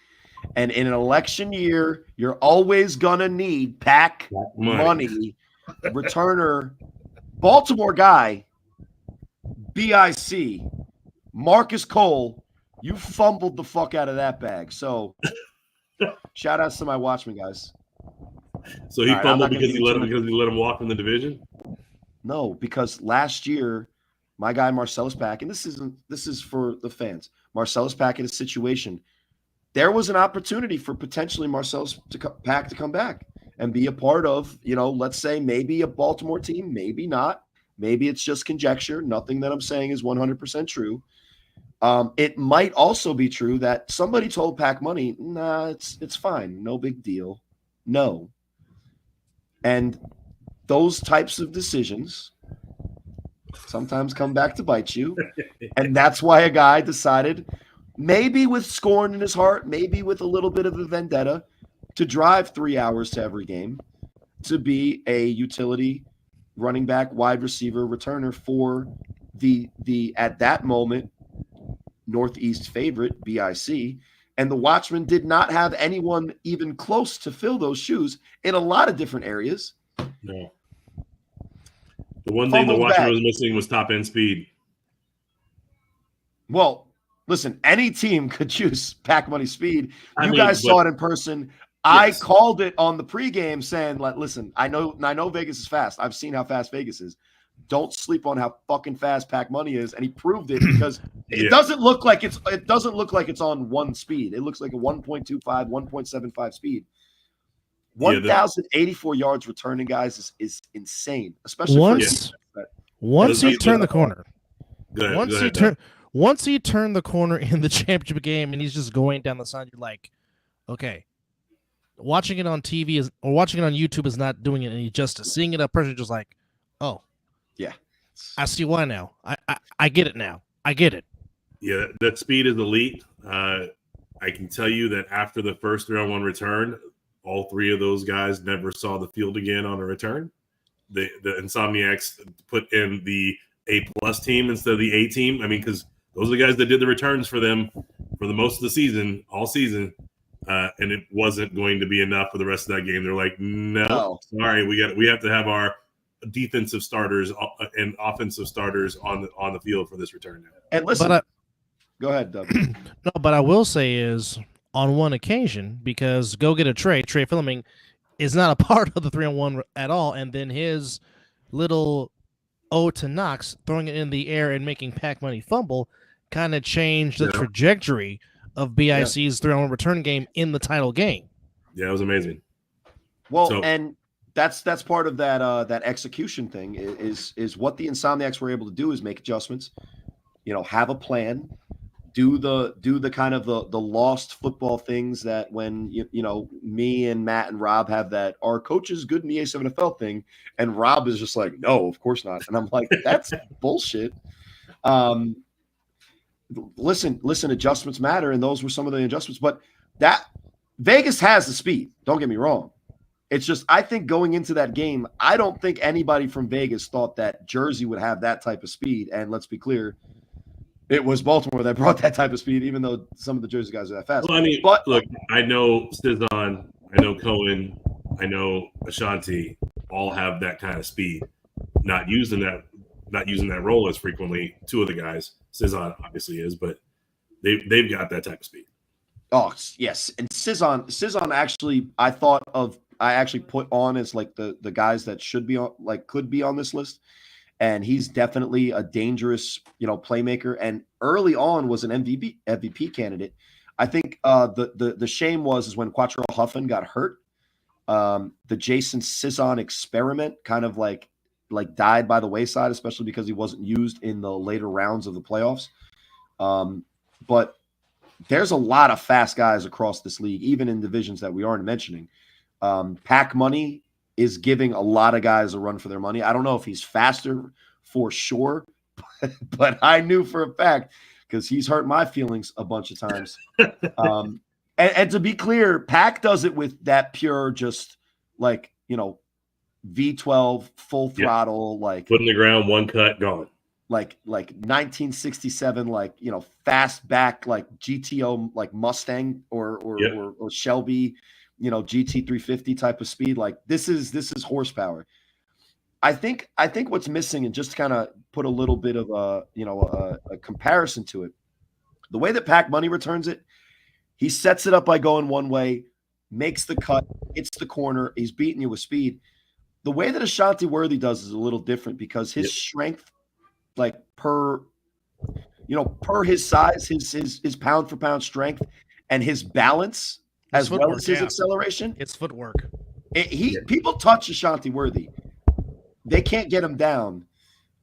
And in an election year, you're always going to need Pack money. Returner, Baltimore guy, BIC, Marcus Cole. You fumbled the fuck out of that bag. So shout outs to my Watchmen guys.
So he
All right, I'm
fumbled
not gonna
because he
get
let
too
him walk in the division.
No, because last year, my guy Marcellus Pack, and this is for the fans. Marcellus Pack in a situation, there was an opportunity for potentially Marcellus Pack to come back and be a part of, let's say maybe a Baltimore team, maybe not. Maybe it's just conjecture. Nothing that I'm saying is 100% true. It might also be true that somebody told Pack Money, nah, it's fine. No big deal. No. And those types of decisions sometimes come back to bite you. And that's why a guy decided, maybe with scorn in his heart, maybe with a little bit of a vendetta, to drive 3 hours to every game to be a utility running back, wide receiver, returner for the at that moment Northeast favorite, BIC. And the Watchmen did not have anyone even close to fill those shoes in a lot of different areas.
No. The one thing the
Fumbled
Watchmen
back.
was missing was top end speed.
Well, listen, any team could use Pack Money speed.
I
You
mean,
guys
but-
saw it in person. I
Yes.
called it on the pregame saying, like, listen, I know Vegas is fast. I've seen how fast Vegas is. Don't sleep on how fucking fast Pack Money is. And he proved it because it
Yeah.
doesn't look like it's on one speed. It looks like a 1.25, 1.75 speed.
Yeah,
1,084 yards returning, guys, is insane, especially
Once
Yeah.
you turn the corner.
Go ahead,
Once
go
you
ahead,
turn once you turn the corner in the championship game and he's just going down the side, you're like, okay, watching it on TV or watching it on YouTube is not doing it any justice. Seeing it up person just like, oh,
Yeah.
I see why now. I get it now. I get it.
Yeah, that speed is elite. I can tell you that after the first 3-on-1 return, all three of those guys never saw the field again on a return. The Insomniacs put in the A+ team instead of the A team. I mean, because those are the guys that did the returns for them for the most of the season, all season, and it wasn't going to be enough for the rest of that game. They're like, no, sorry, we have to have our defensive starters and offensive starters on the field for this return now.
And listen, go ahead, Doug.
No, but I will say is on one occasion, because go get a Trey Fleming is not a part of the 3-on-1 at all, and then his little ode to Knox throwing it in the air and making Pac Money fumble kind of changed the trajectory of BIC's 3-on-1 return game in the title game.
Yeah, it was amazing.
Well, and that's part of that execution thing is what the Insomniacs were able to do is make adjustments, have a plan, do the kind of the lost football things that when me and Matt and Rob have that our coach is good in the A7FL thing, and Rob is just like, no, of course not, and I'm like, that's bullshit. Listen, adjustments matter, and those were some of the adjustments. But that Vegas has the speed. Don't get me wrong. It's just I think going into that game, I don't think anybody from Vegas thought that Jersey would have that type of speed. And let's be clear, it was Baltimore that brought that type of speed, even though some of the Jersey guys are that fast.
Well, I mean, but look, I know Cizon, I know Cohen, I know Ashanti all have that kind of speed. Not using that role as frequently. Two of the guys, Cizon obviously is, but they've got that type of speed.
Oh yes, and Cizon actually, I actually put on as like the guys that should be on, like could be on this list. And he's definitely a dangerous, playmaker. And early on was an MVP candidate. I think the shame was when Quattro Huffin got hurt. The Jason Cizon experiment kind of like died by the wayside, especially because he wasn't used in the later rounds of the playoffs. But there's a lot of fast guys across this league, even in divisions that we aren't mentioning. Pac Money is giving a lot of guys a run for their money. I don't know if he's faster for sure, but I knew for a fact because he's hurt my feelings a bunch of times. And to be clear, Pac does it with that pure, just like, V12 full throttle, like
foot in the ground, one cut, gone.
Like 1967, fast back, like GTO, like Mustang or Shelby, GT350 type of speed. Like this is horsepower. I think what's missing, and just to kind of put a little bit of a comparison to it, the way that Pac Money returns it, he sets it up by going one way, makes the cut, hits the corner, he's beating you with speed. The way that Ashanti Worthy does is a little different because his strength, like per his size, his pound for pound strength, and his balance, as well as his acceleration.
It's footwork.
People touch Ashanti Worthy. They can't get him down.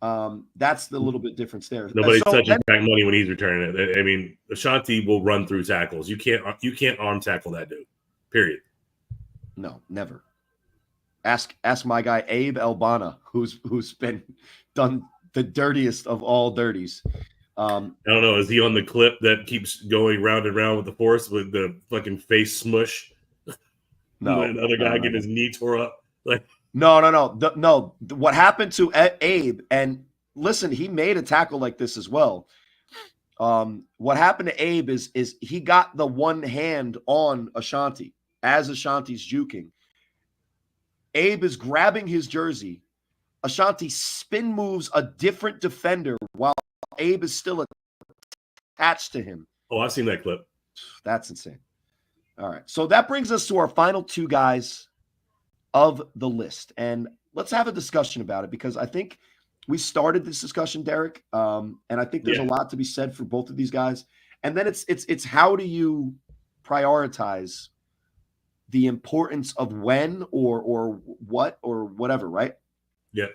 That's the little bit difference there.
Nobody touches Pac Money when he's returning it. I mean, Ashanti will run through tackles. You can't arm tackle that dude. Period.
No, never. Ask my guy Abe Albana, who's been done the dirtiest of all dirties.
I don't know. Is he on the clip that keeps going round and round with the force with the fucking face smush?
No,
and the other guy getting his knee tore up. Like
no. What happened to Abe? And listen, he made a tackle like this as well. What happened to Abe is he got the one hand on Ashanti as Ashanti's juking. Abe is grabbing his jersey. Ashanti spin moves a different defender while Abe is still attached to him.
Oh, I've seen that clip.
That's insane. All right. So that brings us to our final two guys of the list. And let's have a discussion about it because I think we started this discussion, Derek. And I think there's a lot to be said for both of these guys. And then it's how do you prioritize the importance of when or what or whatever, right?
Yeah.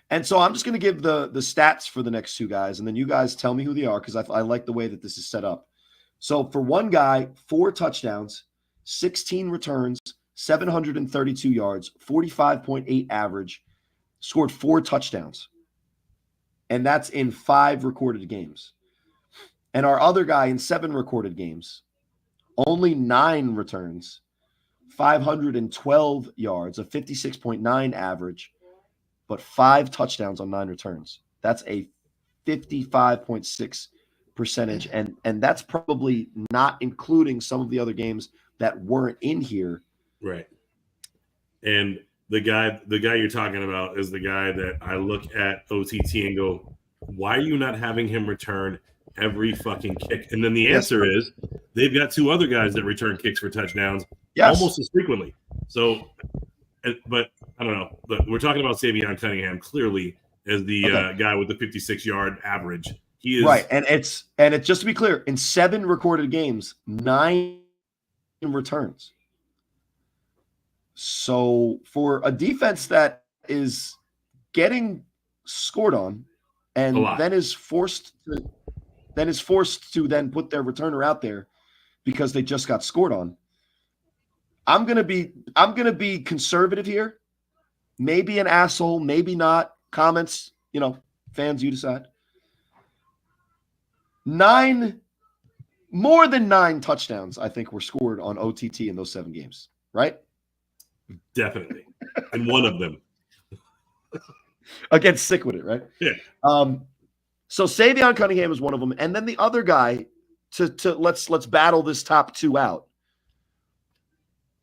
And so I'm just going to give the stats for the next two guys, and then you guys tell me who they are because I like the way that this is set up. So for one guy, 4 touchdowns, 16 returns, 732 yards, 45.8 average, scored 4 touchdowns. And that's in 5 recorded games. And our other guy in 7 recorded games, only 9 returns, 512 yards, a 56.9 average, but 5 touchdowns on 9 returns. That's a 55.6 percentage. And that's probably not including some of the other games that weren't in here.
Right. And the guy you're talking about is the guy that I look at OTT and go, why are you not having him return every fucking kick? And then the answer is they've got 2 other guys that return kicks for touchdowns almost as frequently. So, but I don't know. But we're talking about Savion Cunningham clearly as the guy with the 56-yard average. He is
right, and it's just to be clear, in 7 recorded games, 9 returns. So for a defense that is getting scored on and then is forced to then put their returner out there because they just got scored on, I'm gonna be conservative here. Maybe an asshole, maybe not. Comments, fans, you decide. More than 9 touchdowns, I think, were scored on OTT in those 7 games, right?
Definitely. And one of them.
Against sick with it, right?
Yeah.
So Savion Cunningham is one of them. And then the other guy, to let's battle this top 2 out.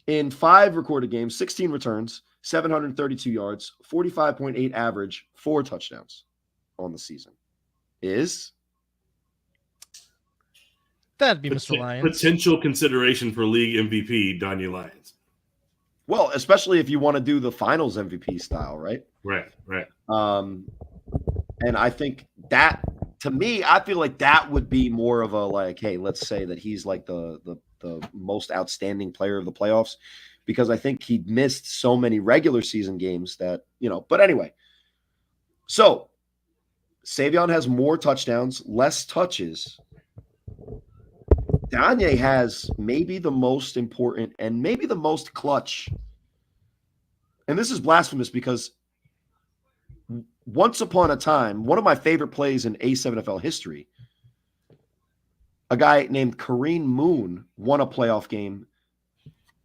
In 5 recorded games, 16 returns, 732 yards, 45.8 average, 4 touchdowns on the season.
That'd be Mr. Lyons.
Potential consideration for league MVP, Danya Lyons.
Well, especially if you want to do the finals MVP style, right?
Right.
And I think that, to me, I feel like that would be more of a like, hey, let's say that he's like the most outstanding player of the playoffs, because I think he missed so many regular season games that, but anyway. So Savion has more touchdowns, less touches. Danye has maybe the most important and maybe the most clutch. And this is blasphemous because once upon a time, one of my favorite plays in A7FL history, a guy named Kareem Moon won a playoff game,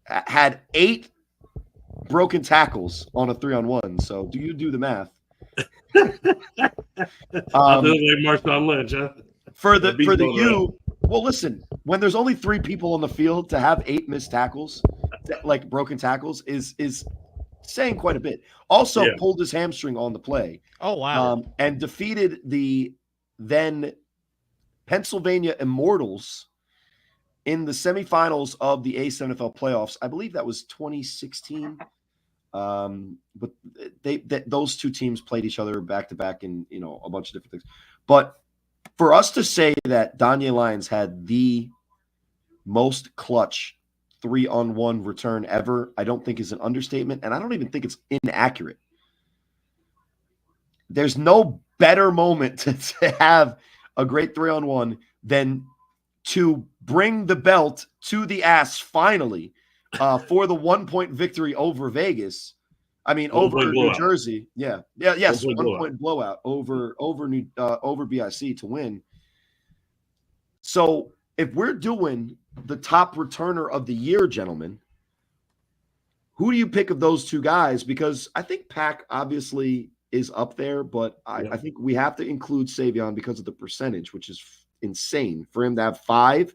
had 8 broken tackles on a 3-on-1. So do the math.
I'll do it like Marshawn Lynch, huh?
For the U. Well, listen, when there's only 3 people on the field, to have 8 missed tackles, like broken tackles, is saying quite a bit. Also pulled his hamstring on the play.
Oh, wow.
And defeated the then Pennsylvania Immortals in the semifinals of the A7FL playoffs. I believe that was 2016. But those 2 teams played each other back to back in, a bunch of different things. But for us to say that Danye Lyons had the most clutch 3-on-1 return ever, I don't think is an understatement, and I don't even think it's inaccurate. There's no better moment to have a great 3-on-1 than to bring the belt to the ass finally for the 1-point victory over Vegas. I mean, over New Jersey. Yes, 1-point blowout over BIC to win. So if we're doing the top returner of the year, gentlemen, who do you pick of those 2 guys? Because I think Pack obviously is up there, but I think we have to include Savion because of the percentage, which is insane for him to have 5,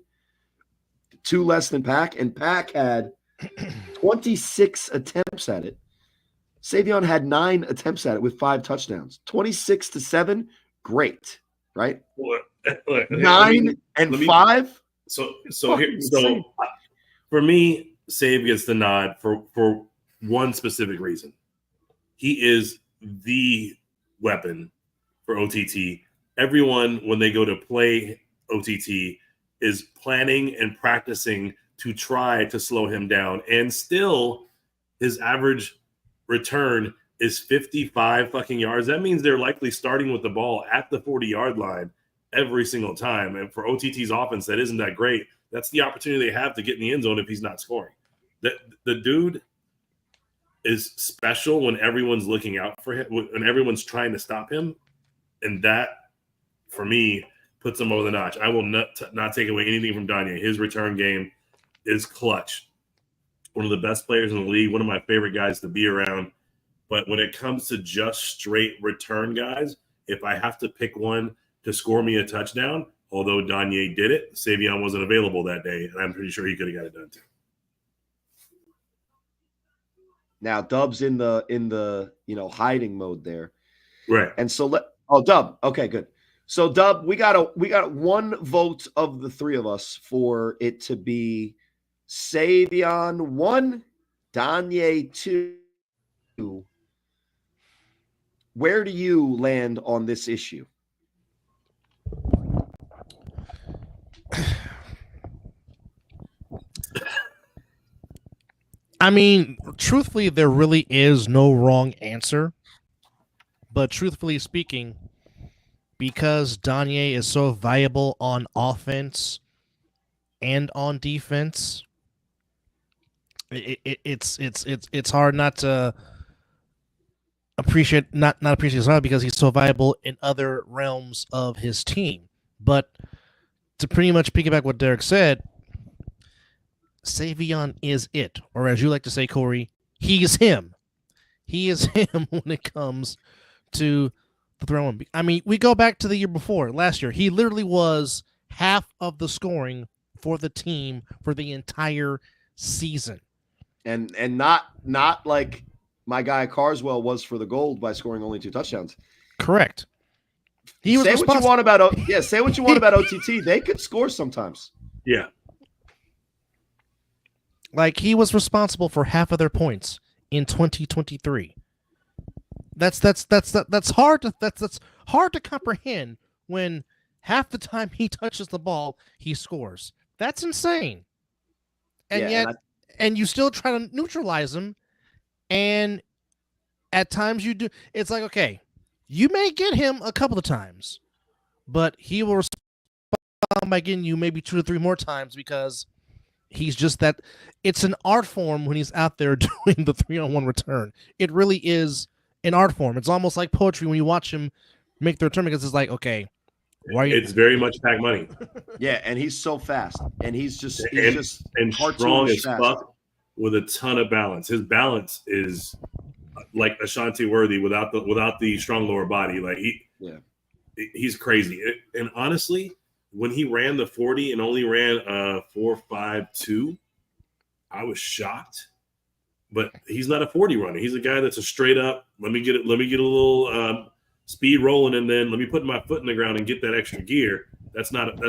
2 less than Pack, and Pack had 26 attempts at it. Savion had 9 attempts at it with 5 touchdowns. 26-7, great, right?
Look,
9 and 5.
So for me, Save gets the nod for one specific reason. He is the weapon for OTT. Everyone, when they go to play OTT, is planning and practicing to try to slow him down. And still, his average return is 55 fucking yards. That means they're likely starting with the ball at the 40-yard line every single time. And for OTT's offense, that isn't that great. That's the opportunity they have to get in the end zone if he's not scoring. The dude is special when everyone's looking out for him, when everyone's trying to stop him. And that, for me, puts him over the notch. I will not take away anything from Donye. His return game is clutch. One of the best players in the league, one of my favorite guys to be around. But when it comes to just straight return guys, if I have to pick one to score me a touchdown, although Donye did it, Savion wasn't available that day, and I'm pretty sure he could have got it done too.
Now Dub's in the hiding mode there.
Right.
And so Dub. Okay, good. So Dub, we got one vote of the three of us for it to be Savion 1, Donye 2. Where do you land on this issue?
I mean, truthfully, there really is no wrong answer. But truthfully speaking, because Donye is so valuable on offense and on defense, it's hard not to appreciate not appreciate his value because he's so valuable in other realms of his team. But to pretty much piggyback what Derek said, Savion is it, or as you like to say, Corey, he is him. He is him when it comes to the throwing. I mean, we go back to the year before, last year. He literally was half of the scoring for the team for the entire season,
and not like my guy Carswell was for the Gold by scoring only 2 touchdowns.
Correct. He was
say what you want about OTT. They could score sometimes.
Yeah.
Like, he was responsible for half of their points in 2023. That's hard to comprehend when half the time he touches the ball, he scores. That's insane. And and you still try to neutralize him. And at times you do. It's like, okay, you may get him a couple of times, but he will respond by getting you maybe 2 to 3 more times because he's just that. It's an art form when he's out there doing the 3-on-1 return. It really is an art form. It's almost like poetry when you watch him make the return because it's like, okay, why are you?
It's very much Pac Money.
Yeah, and he's so fast, and he's just
strong as fuck with a ton of balance. His balance is like Ashanti Worthy without the strong lower body. Like he's crazy. And honestly, when he ran the 40 and only ran 4.52, I was shocked. But he's not a 40 runner. He's a guy that's a straight up. Let me get a little speed rolling, and then let me put my foot in the ground and get that extra gear. That's not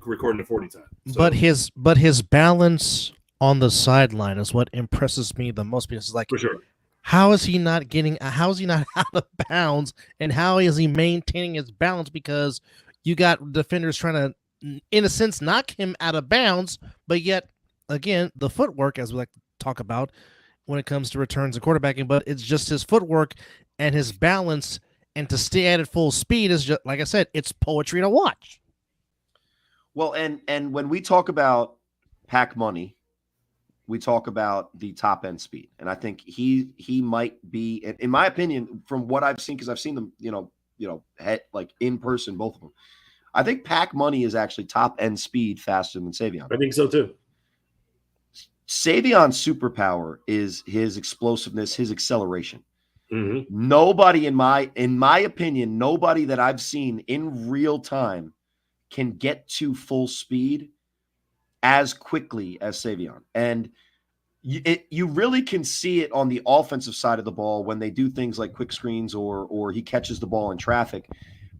recording the 40 time. So.
But his balance on the sideline is what impresses me the most because it's like,
for sure.
How is he not out of bounds, and how is he maintaining his balance? Because you got defenders trying to, in a sense, knock him out of bounds, but yet, again, the footwork, as we like to talk about when it comes to returns and quarterbacking, but it's just his footwork and his balance, and to stay at full speed is just, like I said, it's poetry to watch.
Well, and when we talk about Pac Money, we talk about the top end speed, and I think he might be, in my opinion, from what I've seen, because I've seen them, like in person, both of them. I think Pac Money is actually top end speed faster than Savion.
I think so too.
Savion's superpower is his explosiveness, his acceleration.
Mm-hmm.
Nobody, in my opinion, nobody that I've seen in real time can get to full speed as quickly as Savion. And you really can see it on the offensive side of the ball when they do things like quick screens or he catches the ball in traffic,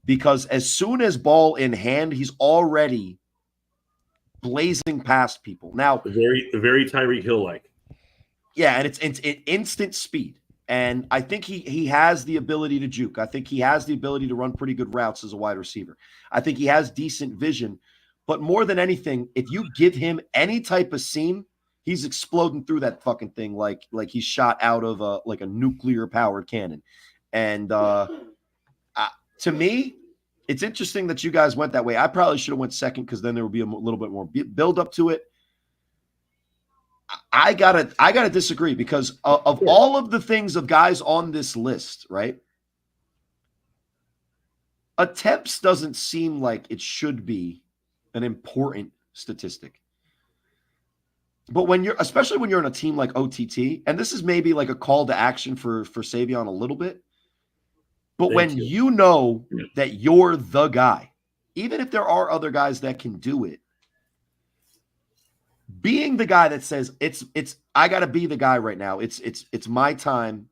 because as soon as ball in hand, he's already blazing past people. Now,
very Tyreek Hill like.
Yeah, and it's instant speed. And I think he has the ability to juke. I think he has the ability to run pretty good routes as a wide receiver. I think he has decent vision. But more than anything, if you give him any type of seam, he's exploding through that fucking thing like he's shot out of a nuclear powered cannon. And to me, it's interesting that you guys went that way. I probably should have went second because then there would be a little bit more build up to it. I gotta disagree because of all of the things of guys on this list, right? Attempts doesn't seem like it should be an important statistic. But especially when you're on a team like OTT, and this is maybe like a call to action for Savion a little bit. But when you know that you're the guy, even if there are other guys that can do it, being the guy that says I got to be the guy right now. It's my time.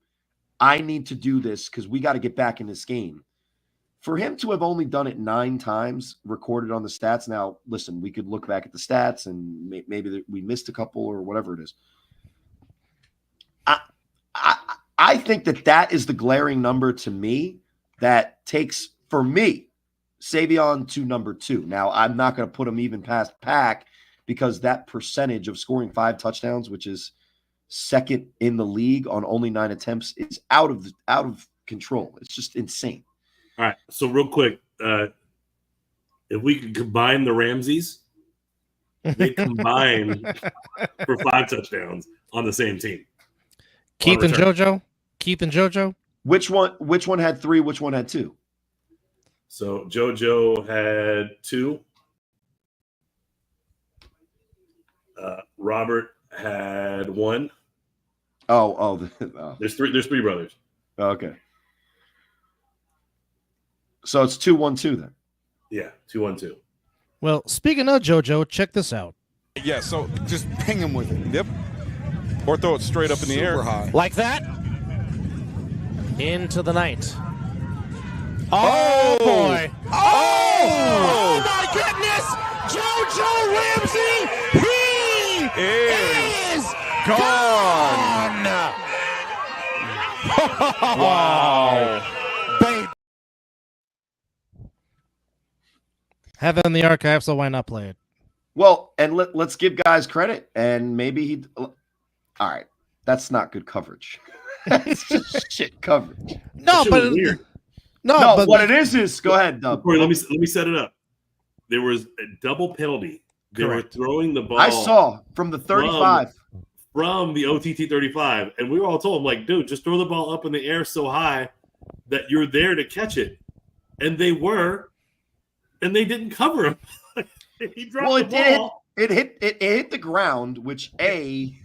I need to do this because we got to get back in this game. For him to have only done it 9 times, recorded on the stats. Now, listen, we could look back at the stats and maybe we missed a couple or whatever it is. I think that is the glaring number to me that takes, for me, Savion to number 2. Now, I'm not going to put him even past Pack because that percentage of scoring 5 touchdowns, which is second in the league on only 9 attempts, is out of control. It's just insane.
All right. So real quick, if we could combine the Ramses, they combine for 5 touchdowns on the same team.
Keith and JoJo. Which
one had 3? Which one had 2?
So JoJo had 2. Robert had 1.
Oh.
There's 3 brothers.
Okay. So it's 2-1-2 then.
Yeah, 2-1-2.
Well, speaking of JoJo, check this out.
Yeah, so just ping him with it. Yep. Or throw it straight up in the air.
High.
Like that. Into the night. Oh boy. Oh my goodness. JoJo Ramsey, he is
gone.
Wow. Babe. Have it in the archive, so why not play it?
Well, and let's give guys credit, and maybe all right, that's not good coverage. It's just shit coverage.
No, but
weird.
No,
but
what it is go ahead, Dub.
Corey, let me set it up. There was a double penalty. They
Correct.
were throwing the ball.
I saw from the 35.
From the OTT 35, and we were all told, like, dude, just throw the ball up in the air so high that you're there to catch it. And they were, and they didn't cover him. He dropped the ball.
It hit the ground, which A,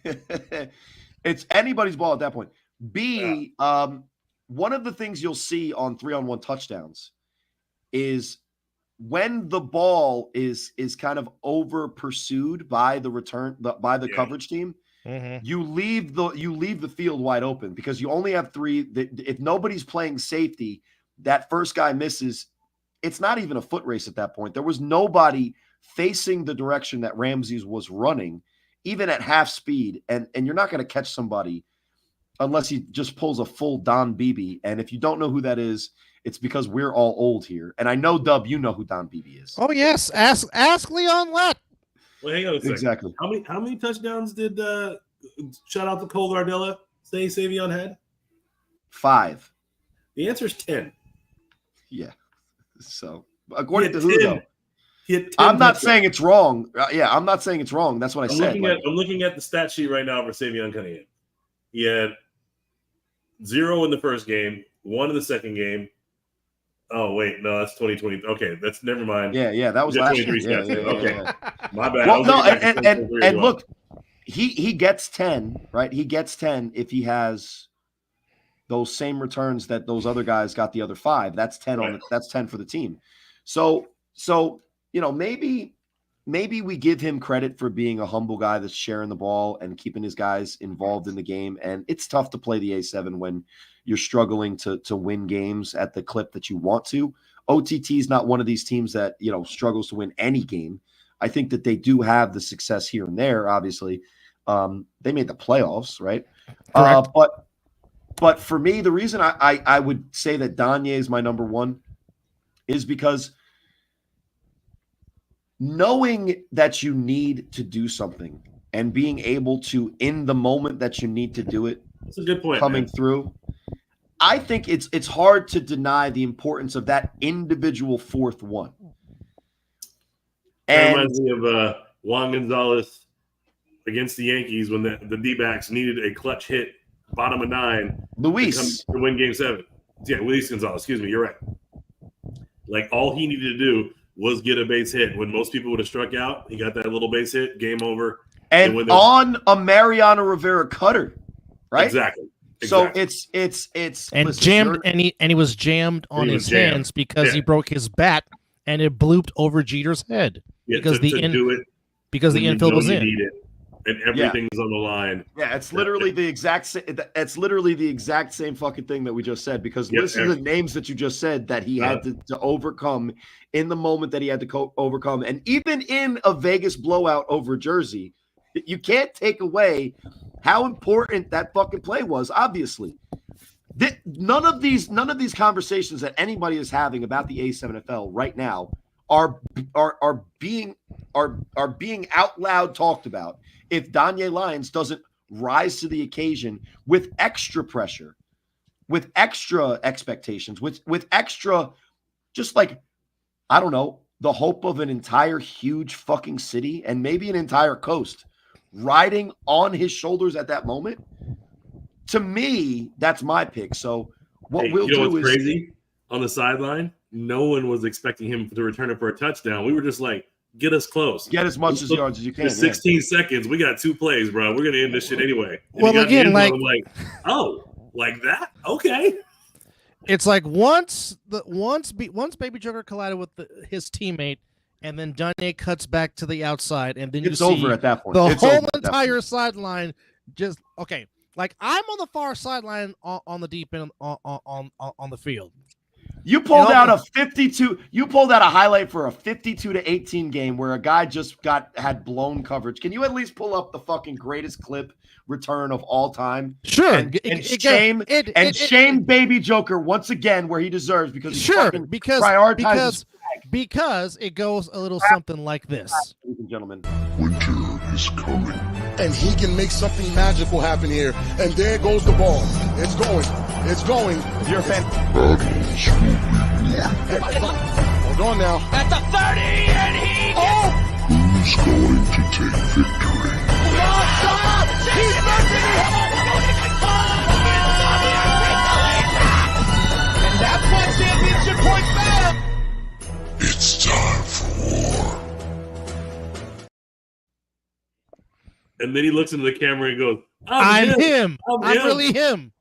it's anybody's ball at that point. B, one of the things you'll see on 3-on-1 touchdowns is when the ball is kind of over pursued by the coverage team, you leave the field wide open because you only have 3. If nobody's playing safety, that first guy misses. It's not even a foot race at that point. There was nobody facing the direction that Ramses was running, even at half speed. And you're not going to catch somebody unless he just pulls a full Don Beebe. And if you don't know who that is, it's because we're all old here. And I know, Dub, you know who Don Beebe is.
Oh yes, ask Leon Lett.
Well, hang on a second.
Exactly.
How many touchdowns did shout out to Cole Ardella say Savion had?
5.
The answer is 10.
Yeah. So according to who though?
I'm
not saying it's wrong. I'm not saying it's wrong. That's what I said.
I'm looking at the stat sheet right now for Savion Cunningham. He had 0 in the first game, 1 in the second game. Oh wait, no, that's 2020. Okay, that's never mind.
Yeah, that was last year.
Okay, my bad.
Well, no, and look, he gets 10, right? He gets 10 if he has those same returns that those other guys got the other 5. That's 10 that's 10 for the team. So maybe we give him credit for being a humble guy that's sharing the ball and keeping his guys involved in the game. And it's tough to play the A7 when you're struggling to win games at the clip that you want to. OTT is not one of these teams that, struggles to win any game. I think that they do have the success here and there, obviously. They made the playoffs, right?
Correct.
But for me, the reason I would say that Danye is my number 1 is because knowing that you need to do something and being able to, in the moment that you need to do it,
that's a good point.
coming through. I think it's hard to deny the importance of that individual fourth one.
That
And
reminds me of Juan Gonzalez against the Yankees when the D-backs needed a clutch hit, bottom of 9,
Luis,
to win Game 7. Yeah, Luis Gonzalez. Excuse me. You're right. Like, all he needed to do was get a base hit. When most people would have struck out, he got that little base hit. Game over.
and on a Mariano Rivera cutter, right?
Exactly.
So it's
And
listen,
jammed, and he was jammed on
He
his
was jammed.
hands because
Yeah.
he broke his bat, and it blooped over Jeter's head
Yeah,
because
to do it
because the
when you
infield
know
was
you
in.
need it, and everything's on the line.
Yeah, it's literally the exact. It's literally the exact same fucking thing that we just said. Because
Yep,
listen to the names that you just said that he had to overcome in the moment that he had to overcome, and even in a Vegas blowout over Jersey, you can't take away how important that fucking play was. Obviously, none of these conversations that anybody is having about the A7FL right now are being out loud talked about if Danye Lyons doesn't rise to the occasion with extra pressure, with extra expectations, with extra, just like, I don't know, the hope of an entire huge fucking city and maybe an entire coast riding on his shoulders at that moment. To me, that's my pick. So what we'll do
what's
is
crazy? On the sideline, no one was expecting him to return it for a touchdown. We were just like, get us close.
get as much as yards as you can.
For 16 seconds, we got 2 plays, bro. We're gonna end this shit anyway. And
Well,
he got the
again,
end zone,
like-
I'm like, oh, like that? Okay.
It's like once Baby Joker collided with his teammate, and then Danye cuts back to the outside, and then
It's
you see
over at that point.
the
It's over
whole
at that
entire
point.
sideline just okay. Like, I'm on the far sideline on the deep end on the field.
You pulled
You know,
out a 52. You pulled out a highlight for a 52-18 game where a guy just had blown coverage. Can you at least pull up the fucking greatest clip return of all time?
Sure,
And shame Baby Joker once again where he deserves because he
sure
fucking
because
prioritizes
because it goes a little something like this.
ladies and gentlemen.
Winter is coming.
And he can make something magical happen here. And there goes the ball. It's going. It's going.
You're a fan.
Battles will be won.
Hold on now.
At the 30, and he
Who's going to take victory?
and that's what championship points matter.
It's time for war.
And then he looks into the camera and goes,
I'm him.
I'm
I'm
him.
really him.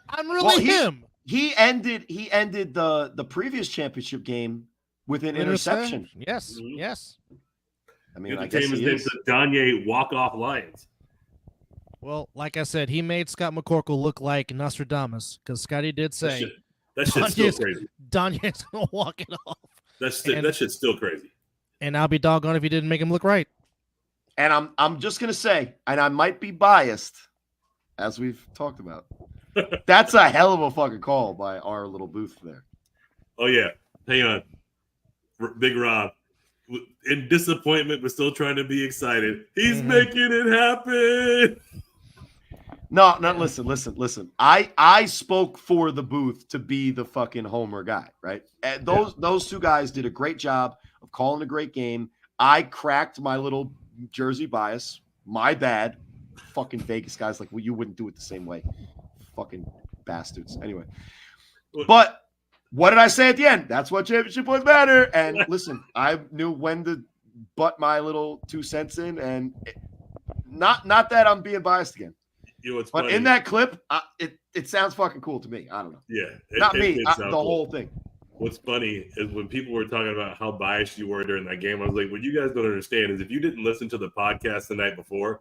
I'm really
Well,
him.
He ended the previous championship game with an interception.
Yes,
Mhm.
yes.
I mean,
You
I
have to
guess
change his
he
name
is.
to Danye Walk-Off Lions.
Well, like I said, he made Scott McCorkle look like Nostradamus because Scotty did say
That shit's still
Danye's-
crazy.
Danye's gonna walk it off, And-
That shit's still crazy.
and I'll be doggone if he didn't make him look right.
And I'm just gonna say, and I might be biased, as we've talked about. That's a hell of a fucking call by our little booth there.
Oh, yeah. Hang on. Big Rob. In disappointment, but still trying to be excited. He's
Mhm.
making it happen.
No, listen. I spoke for the booth to be the fucking homer guy, right? And those two guys did a great job of calling a great game. I cracked my little Jersey bias. My bad. Fucking Vegas guys, like, well, you wouldn't do it the same way. Fucking bastards. Anyway. But what did I say at the end? That's what championship points matter. And listen, I knew when to butt my little 2 cents in, and not that I'm being biased again.
You know what's
But
funny?
in that clip, it sounds fucking cool to me. I don't know.
Yeah.
Not me.
did
The
sound cool.
whole thing.
What's funny is when people were talking about how biased you were during that game, I was like, what you guys don't understand is if you didn't listen to the podcast the night before,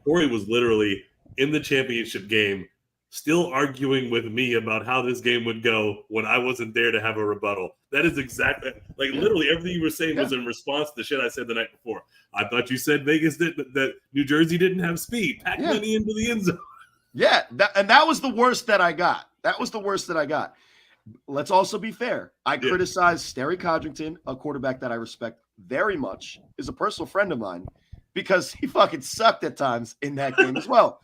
Corey was literally in the championship game still arguing with me about how this game would go when I wasn't there to have a rebuttal. That is exactly, like, literally everything you were saying was in response to the shit I said the night before. I thought you said Vegas that New Jersey didn't have speed. Pack
Yeah.
money into the end zone.
Yeah, that was the worst that I got. Let's also be fair. I criticized Sterry Codrington, a quarterback that I respect very much, is a personal friend of mine, because he fucking sucked at times in that game as well.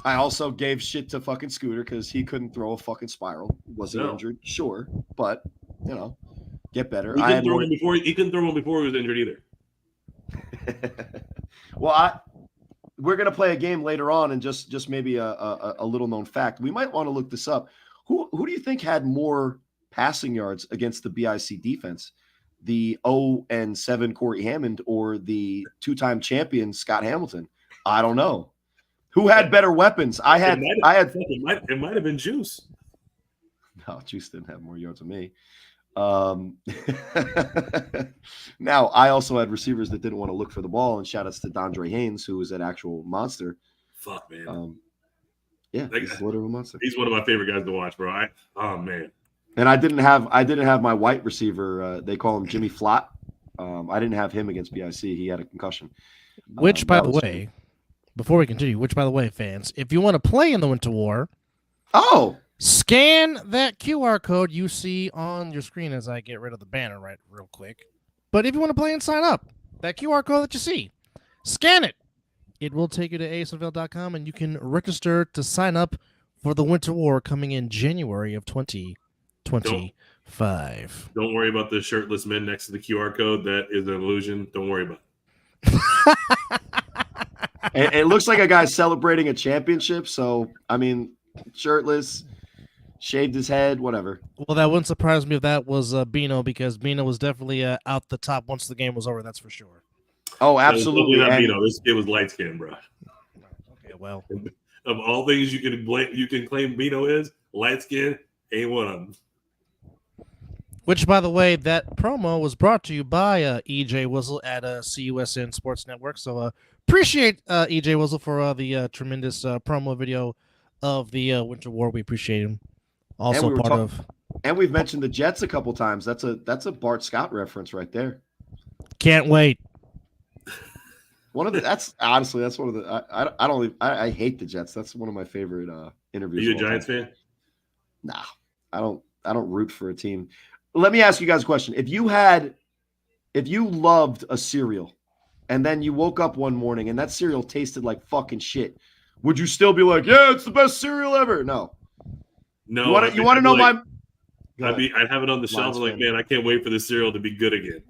I also gave shit to fucking Scooter because he couldn't throw a fucking spiral. Was he
No.
injured? Sure, but get better.
He couldn't throw one before. He couldn't throw one before he was injured either.
Well, we're gonna play a game later on, and just maybe a little known fact. We might want to look this up. Who do you think had more passing yards against the BIC defense? The 0-7 Corey Hammond or the 2-time champion Scott Hamilton? I don't know. Who had better weapons?
It might have been Juice.
No, Juice didn't have more yards than me. Now, I also had receivers that didn't want to look for the ball, and shout outs to Dondre Haynes, who was an actual monster.
Fuck, man.
Yeah, he's a literal monster.
He's one of my favorite guys to watch, bro. Oh man.
And I didn't have my white receiver. They call him Jimmy Flott. I didn't have him against BIC. He had a concussion.
Which, by the way, before we continue, fans, if you want to play in the Winter War, scan that QR code you see on your screen as I get rid of the banner real quick. But if you want to play and sign up, that QR code that you see, scan it. It will take you to asnfl.com, and you can register to sign up for the Winter War coming in January of 2025.
Don't worry about the shirtless men next to the QR code. That is an illusion. Don't worry about it.
It looks like a guy celebrating a championship. So, I mean, shirtless, shaved his head, whatever.
Well, that wouldn't surprise me if that was Bino, because Bino was definitely out the top once the game was over. That's for sure.
Oh, absolutely.
This kid was light skinned, bro.
Okay, well,
of all things you can claim Bino is light skinned, ain't one of them.
Which, by the way, that promo was brought to you by EJ Wizzle at CUSN Sports Network. So appreciate EJ Wizzle for the tremendous promo video of the Winter War. We appreciate him. Also
and we've mentioned the Jets a couple times. That's a Bart Scott reference right there.
Can't wait.
That's one of the I hate the Jets. That's one of my favorite interviews.
Are you a Giants fan?
Nah, I don't root for a team. Let me ask you guys a question. If you loved a cereal and then you woke up one morning and that cereal tasted like fucking shit, would you still be like, yeah, it's the best cereal ever? No.
No.
You want to know my
I'd have it on the shelf like, man, I can't wait for this cereal to be good again.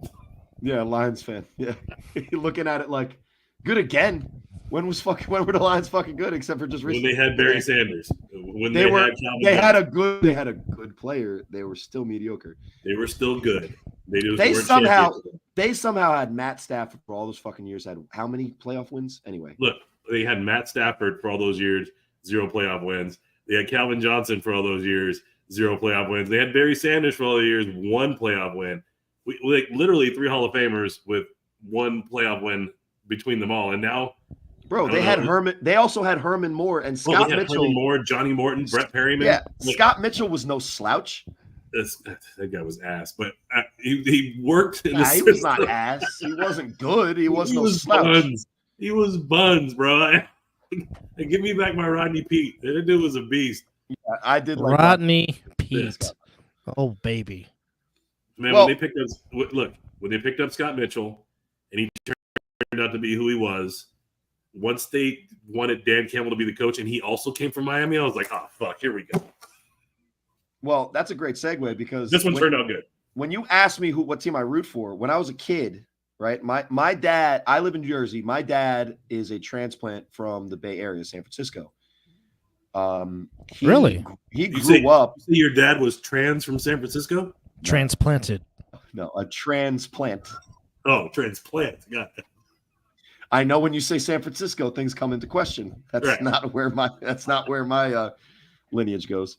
Yeah, Lions fan. Yeah. You're looking at it like, good again. When were the Lions fucking good except for just recently?
When they had Barry Sanders. When
they had a good player. They were still mediocre.
They were still good.
They somehow had Matt Stafford for all those fucking years. Had how many playoff wins? Anyway.
Look, they had Matt Stafford for all those years, 0 playoff wins. They had Calvin Johnson for all those years, 0 playoff wins. They had Barry Sanders for all the years, 1 playoff win. We like literally 3 Hall of Famers with 1 playoff win between them all. And now,
bro, they had Herman. They also had Herman Moore and Scott Mitchell.
Herman Moore, Johnny Morton, Brett Perryman.
Yeah, Scott Mitchell was no slouch.
That guy was ass, but he worked.
He was not ass. He wasn't good. He was no slouch.
Buns. He was buns, bro. Give me back my Rodney Pete. That dude was a beast.
Yeah, I did like
Rodney Pete. Oh baby,
man. When they picked up Scott Mitchell, and he turned out to be who he was. Once they wanted Dan Campbell to be the coach, and he also came from Miami, I was like, oh fuck, here we go.
Well, that's a great segue because
this one turned out good.
When you asked me what team I root for, when I was a kid, right? My dad, I live in New Jersey. My dad is a transplant from the Bay Area, San Francisco.
Really?
He grew up.
You say your dad was trans from San Francisco?
Transplanted.
No, a transplant.
Oh, transplant. Got it.
I know when you say San Francisco, things come into question. That's
right.
not where my lineage goes.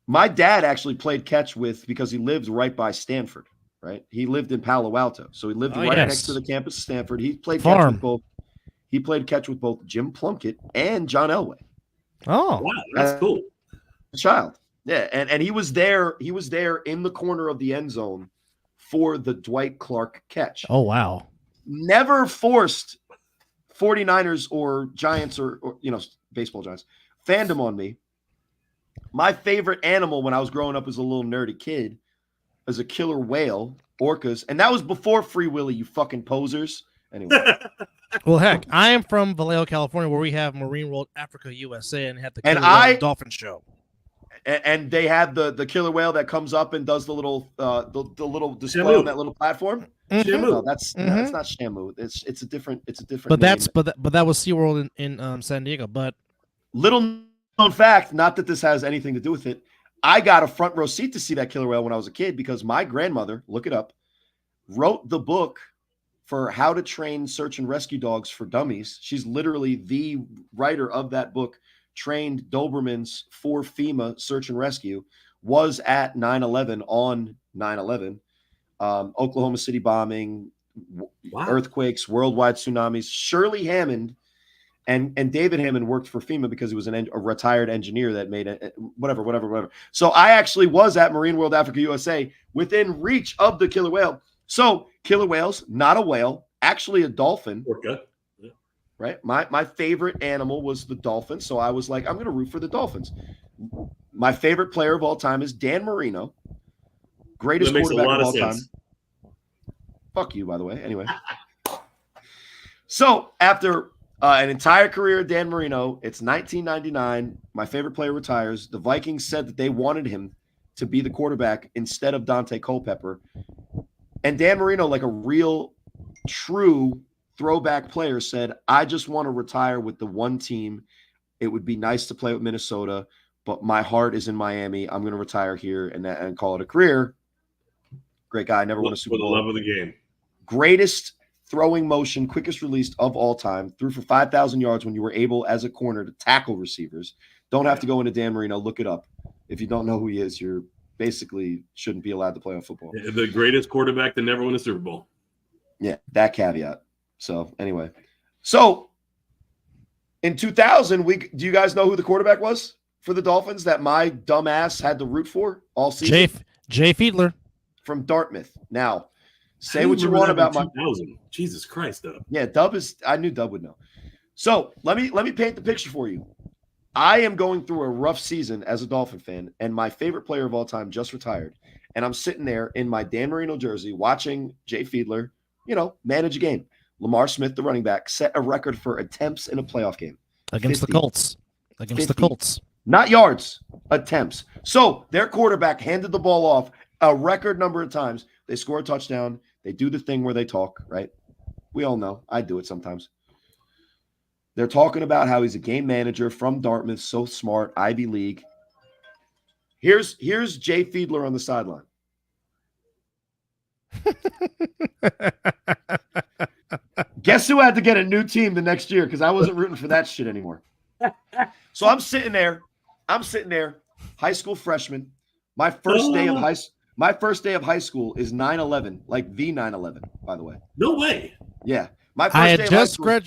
My dad actually played catch because he lived right by Stanford, right? He lived in Palo Alto. So he lived next to the campus of Stanford. He played catch with both. He played catch with both Jim Plunkett and John Elway.
Oh,
wow, that's cool.
Child. Yeah, and he was there in the corner of the end zone for the Dwight Clark catch.
Oh, wow.
Never forced 49ers or Giants or baseball Giants fandom on me. My favorite animal when I was growing up as a little nerdy kid was a killer whale, orcas. And that was before Free Willy, you fucking posers. anyway.
Well, heck, I am from Vallejo, California, where we have Marine World Africa USA and had the
And
Killer Whale
I-
Dolphin Show.
And they had the killer whale that comes up and does the little little display
Shamu.
on that little platform.
Shamu.
No, that's
Mhm.
not Shamu. It's a different
But
name.
that's but that was SeaWorld in San Diego. But
Little known fact, not that this has anything to do with it. I got a front row seat to see that killer whale when I was a kid because my grandmother, look it up, wrote the book for how to train search and rescue dogs for dummies. She's literally the writer of that book, trained Dobermans for FEMA search and rescue, was at 9/11 on 9/11, Oklahoma City bombing,
Wow.
earthquakes, worldwide tsunamis. Shirley Hammond and David Hammond worked for FEMA because he was a retired engineer that made it, whatever. So I actually was at Marine World Africa USA within reach of the killer whale. So killer whales, not a whale, actually a dolphin,
Orca.
right? My favorite animal was the dolphin. So I was like, I'm going to root for the Dolphins. My favorite player of all time is Dan Marino, greatest
That makes a
quarterback
lot
of
of
all time.
sense.
Fuck you, by the way. Anyway. So after an entire career of Dan Marino, it's 1999. My favorite player retires. The Vikings said that they wanted him to be the quarterback instead of Dante Culpepper. And Dan Marino, like a real, true throwback player, said, I just want to retire with the one team. It would be nice to play with Minnesota, but my heart is in Miami. I'm going to retire here and call it a career. Great guy. Never won a Super
For the
Bowl.
love of the game.
Greatest throwing motion, quickest release of all time. Threw for 5,000 yards when you were able, as a corner, to tackle receivers. Don't have to go into Dan Marino. Look it up. If you don't know who he is, you're basically shouldn't be allowed to play on football.
The greatest quarterback to never win a Super Bowl.
Yeah, that caveat. So anyway, so in 2000, do you guys know who the quarterback was for the Dolphins that my dumb ass had to root for all season?
Jay Fiedler.
From Dartmouth. Now, say
I
what you
remember
want
that
about
in
my
2000. Jesus Christ, Dub.
Yeah, Dub is. I knew Dub would know. So let me paint the picture for you. I am going through a rough season as a Dolphin fan, and my favorite player of all time just retired. And I'm sitting there in my Dan Marino jersey watching Jay Fiedler, manage a game. Lamar Smith, the running back, set a record for attempts in a playoff game
Against
50.
the Colts. Against the
50.
Colts.
Not yards, attempts. So their quarterback handed the ball off a record number of times. They score a touchdown. They do the thing where they talk, right? We all know. I do it sometimes. They're talking about how he's a game manager from Dartmouth, so smart, Ivy League. Here's Jay Fiedler on the sideline. Guess who had to get a new team the next year? Because I wasn't rooting for that shit anymore. So I'm sitting there, high school freshman. My first day of high school is 9/11, like the 9/11, by the way.
No way.
Yeah. My first
I
day
had
of high
just
school.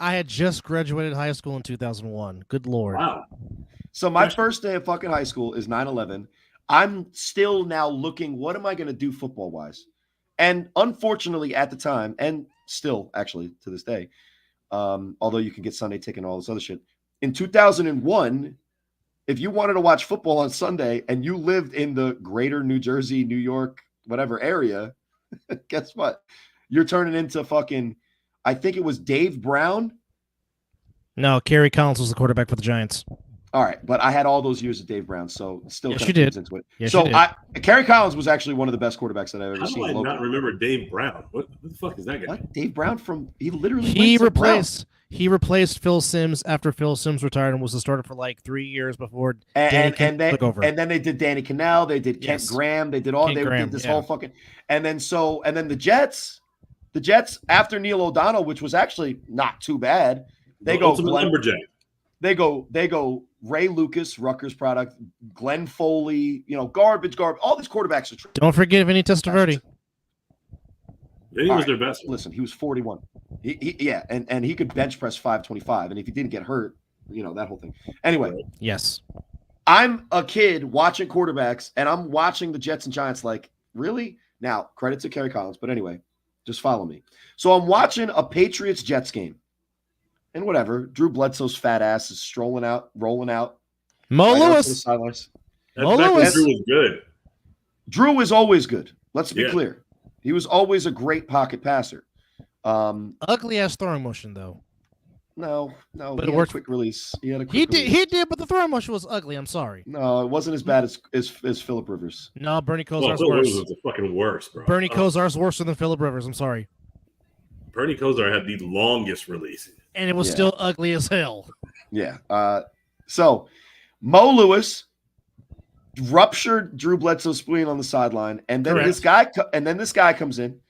I had just graduated high school in 2001. Good Lord.
Wow.
So my first day of fucking high school is 9/11. I'm still now looking, what am I going to do football-wise? And unfortunately at the time, and still actually to this day, although you can get Sunday Ticket and all this other shit, in 2001, if you wanted to watch football on Sunday and you lived in the greater New Jersey, New York, whatever area, guess what? You're turning into fucking, I think it was Dave Brown.
No, Kerry Collins was the quarterback for the Giants.
All right, but I had all those years of Dave Brown, so still
Yes,
kind
you
of feeds
did.
into it.
Yes,
So
you did.
Kerry Collins was actually one of the best quarterbacks that I've ever
How
seen.
do I
locally.
not remember Dave Brown? What the fuck is that guy?
What? Dave Brown he literally
He
went to Brown.
replaced Phil Simms after Phil Simms retired and was the starter for like 3 years before Danny Kent took over.
And then they did Danny Cannell, they did Kent
Yes.
Graham, they did
Graham,
did this
yeah.
whole fucking, and then the Jets after Neil O'Donnell, which was actually not too bad, they
The
go
ultimate lumberjack.
they go Ray Lucas, Rutgers product, Glenn Foley, garbage. All these quarterbacks are
Don't forget Vinny Testaverde.
He
All
was
right.
their best one.
Listen, he was 41. And he could bench press 525, and if he didn't get hurt, that whole thing. Anyway,
Yes.
I'm a kid watching quarterbacks, and I'm watching the Jets and Giants like, really? Now, credit to Kerry Collins, but anyway, just follow me. So I'm watching a Patriots-Jets game, and whatever, Drew Bledsoe's fat ass is rolling out.
Mo
right onto the
Lewis.
sidelines.
That's
Mo
back when
Lewis.
Drew was good.
Drew is always good. Let's be
Yeah.
clear. He was always a great pocket passer.
Ugly ass throwing motion though.
No,
But
he
it
had a
worked.
quick release. He had a
He
quick
did.
release.
He did, but the throwing motion was ugly. I'm sorry.
No, it wasn't as bad as Philip Rivers.
No, Bernie
Well,
Kosar's
Phil Rivers
worse.
was the fucking worst, bro.
Bernie Kosar's worse than Philip Rivers. I'm sorry.
Bernie Kosar had the longest release.
And it was
Yeah.
still ugly as hell.
Yeah. So Mo Lewis ruptured Drew Bledsoe's spleen on the sideline, and then
Correct.
this guy comes in,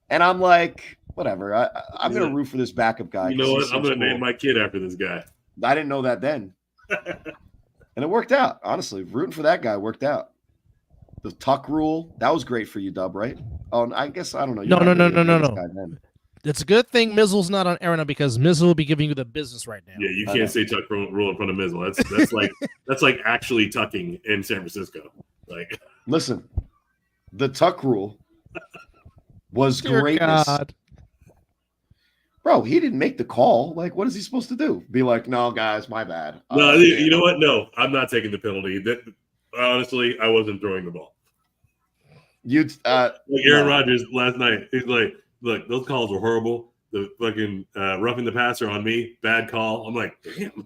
and I'm like, whatever. I'm
Yeah.
gonna root for this backup guy.
You know
'cause he
what? I'm
seems
gonna name
cool.
my kid after this guy.
I didn't know that then, and it worked out. Honestly, rooting for that guy worked out. The tuck rule, that was great for you, Dub, right? Oh, I guess I don't know. You're
No,
not
no,
really a
no,
Vegas
no.
guy then.
It's a good thing Mizzle's not on air now because Mizzle will be giving you the business right now.
Yeah, you
I know.
can't say tuck rule in front of Mizzle. That's like that's like actually tucking in San Francisco. Like
Listen, the tuck rule was
Dear
greatness.
God.
Bro, he didn't make the call. Like, what is he supposed to do? Be like, no, guys, my bad.
no, you know what? No, I'm not taking the penalty. That honestly, I wasn't throwing the ball.
You,
Like Aaron
no.
Rodgers last night, he's like, "Look, those calls were horrible. The fucking roughing the passer on me, bad call." I'm like, "Damn."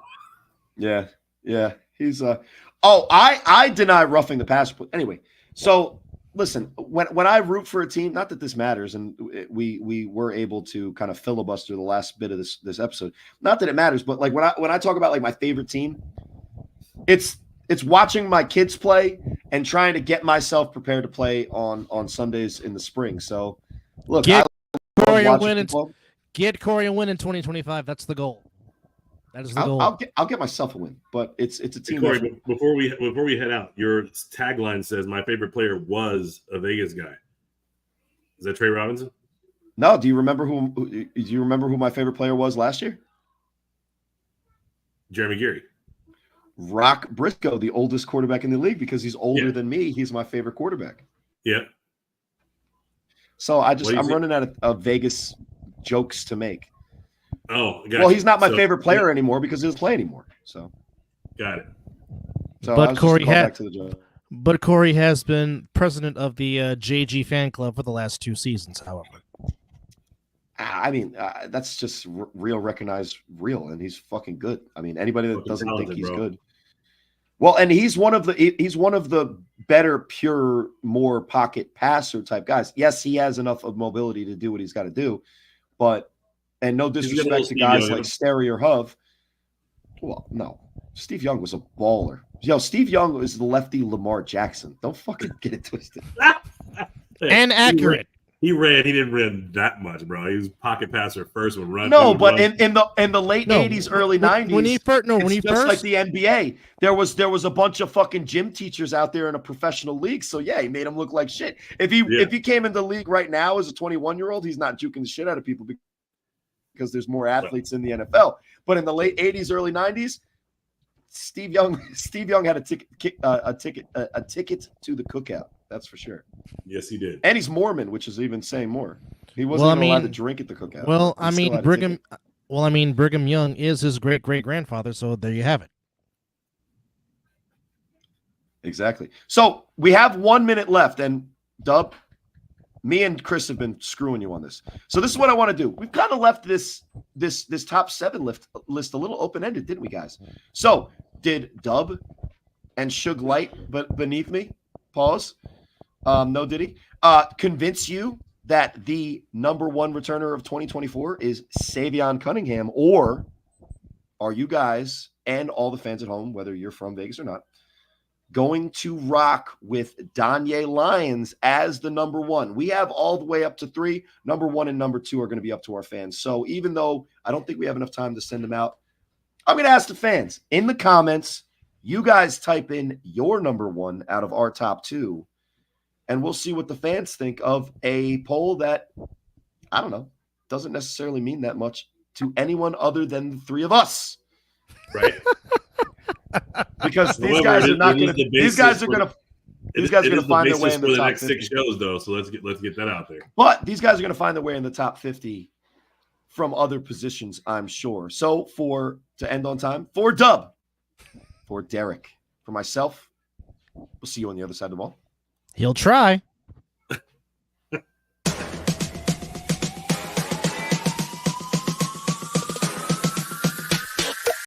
Yeah. He's I deny roughing the passer. But anyway, so listen, when I root for a team, not that this matters, and we were able to kind of filibuster the last bit of this episode. Not that it matters, but like when I talk about like my favorite team, it's watching my kids play and trying to get myself prepared to play on Sundays in the spring. So look,
Get
I love
Corey a
watching
win in
football.
Get Corey a win in 2025. That's the goal. That is the goal.
I'll get myself a win, but it's a
Hey,
team.
Corey,
effort.
before we head out, your tagline says my favorite player was a Vegas guy. Is that Trey Robinson?
No, do you remember who my favorite player was last year?
Jeremy Geary.
Rock Briscoe, the oldest quarterback in the league, because he's older
Yeah.
than me. He's my favorite quarterback.
Yeah.
So
What do you
I'm
think?
running out of Vegas jokes to make.
Oh, got
Well,
you.
he's not my
So-
favorite player anymore because he doesn't play anymore. So
Got it.
I
But
was just
Corey
going
had-
back to the joke.
But Corey has been president of the JG fan club for the last 2 seasons, however.
I mean, that's just real, recognized real, and he's fucking good. I mean, anybody that
Fucking
doesn't think
talented,
he's
bro.
good. Well, and he's one of the better, pure, more pocket passer type guys. Yes, he has enough of mobility to do what he's got to do, but and no
He's got a
disrespect
little
to
Steve
guys
Young.
like Sterry or Hove. Well, no, Steve Young was a baller. Yo, Steve Young is the lefty Lamar Jackson. Don't fucking get it twisted.
Hey,
And accurate.
He didn't run that much, bro. He was pocket passer first when run.
No,
he would
but
run.
in the late
No,
80s, early
when-
90s,
when he first
just like the NBA, there was a bunch of fucking gym teachers out there in a professional league. So yeah, he made him look like shit. If he came in the league right now as a 21-year-old, he's not juking the shit out of people because there's more athletes in the NFL. But in the late 80s, early 90s, Steve Young had a ticket to the cookout. That's for sure.
Yes, he did.
And he's Mormon, which is even saying more. He wasn't even allowed to drink at the cookout.
Well,
He
I
still
mean,
had a ticket.
Brigham Young is his great grandfather, so there you have it.
Exactly. So we have 1 minute left, and Dub, me and Chris have been screwing you on this. So this is what I want to do. We've kind of left this top 7 list a little open ended, didn't we, guys? So did Dub and Suge Light, but beneath me, pause. No, did he? Convince you that the number 1 returner of 2024 is Savion Cunningham, or are you guys and all the fans at home, whether you're from Vegas or not, going to rock with Danye Lyons as the number 1? We have all the way up to 3. Number 1 and number 2 are going to be up to our fans. So even though I don't think we have enough time to send them out, I'm going to ask the fans in the comments. You guys type in your number 1 out of our top 2, and we'll see what the fans think of a poll that, I don't know, doesn't necessarily mean that much to anyone other than the 3 of us.
Right.
Because these
However,
guys
it
are
is-
not
it is
going to.
the
These
basis
guys are
for-
going to.
It-
These guys are
it
going
is
to find their
basis
way in
for
the
the
top
next
50.
6 shows, though. So let's get that out there.
But these guys are going to find their way in the top 50 from other positions, I'm sure. So to end on time, for Dub, for Derek, for myself, we'll see you on the other side of the ball.
He'll try.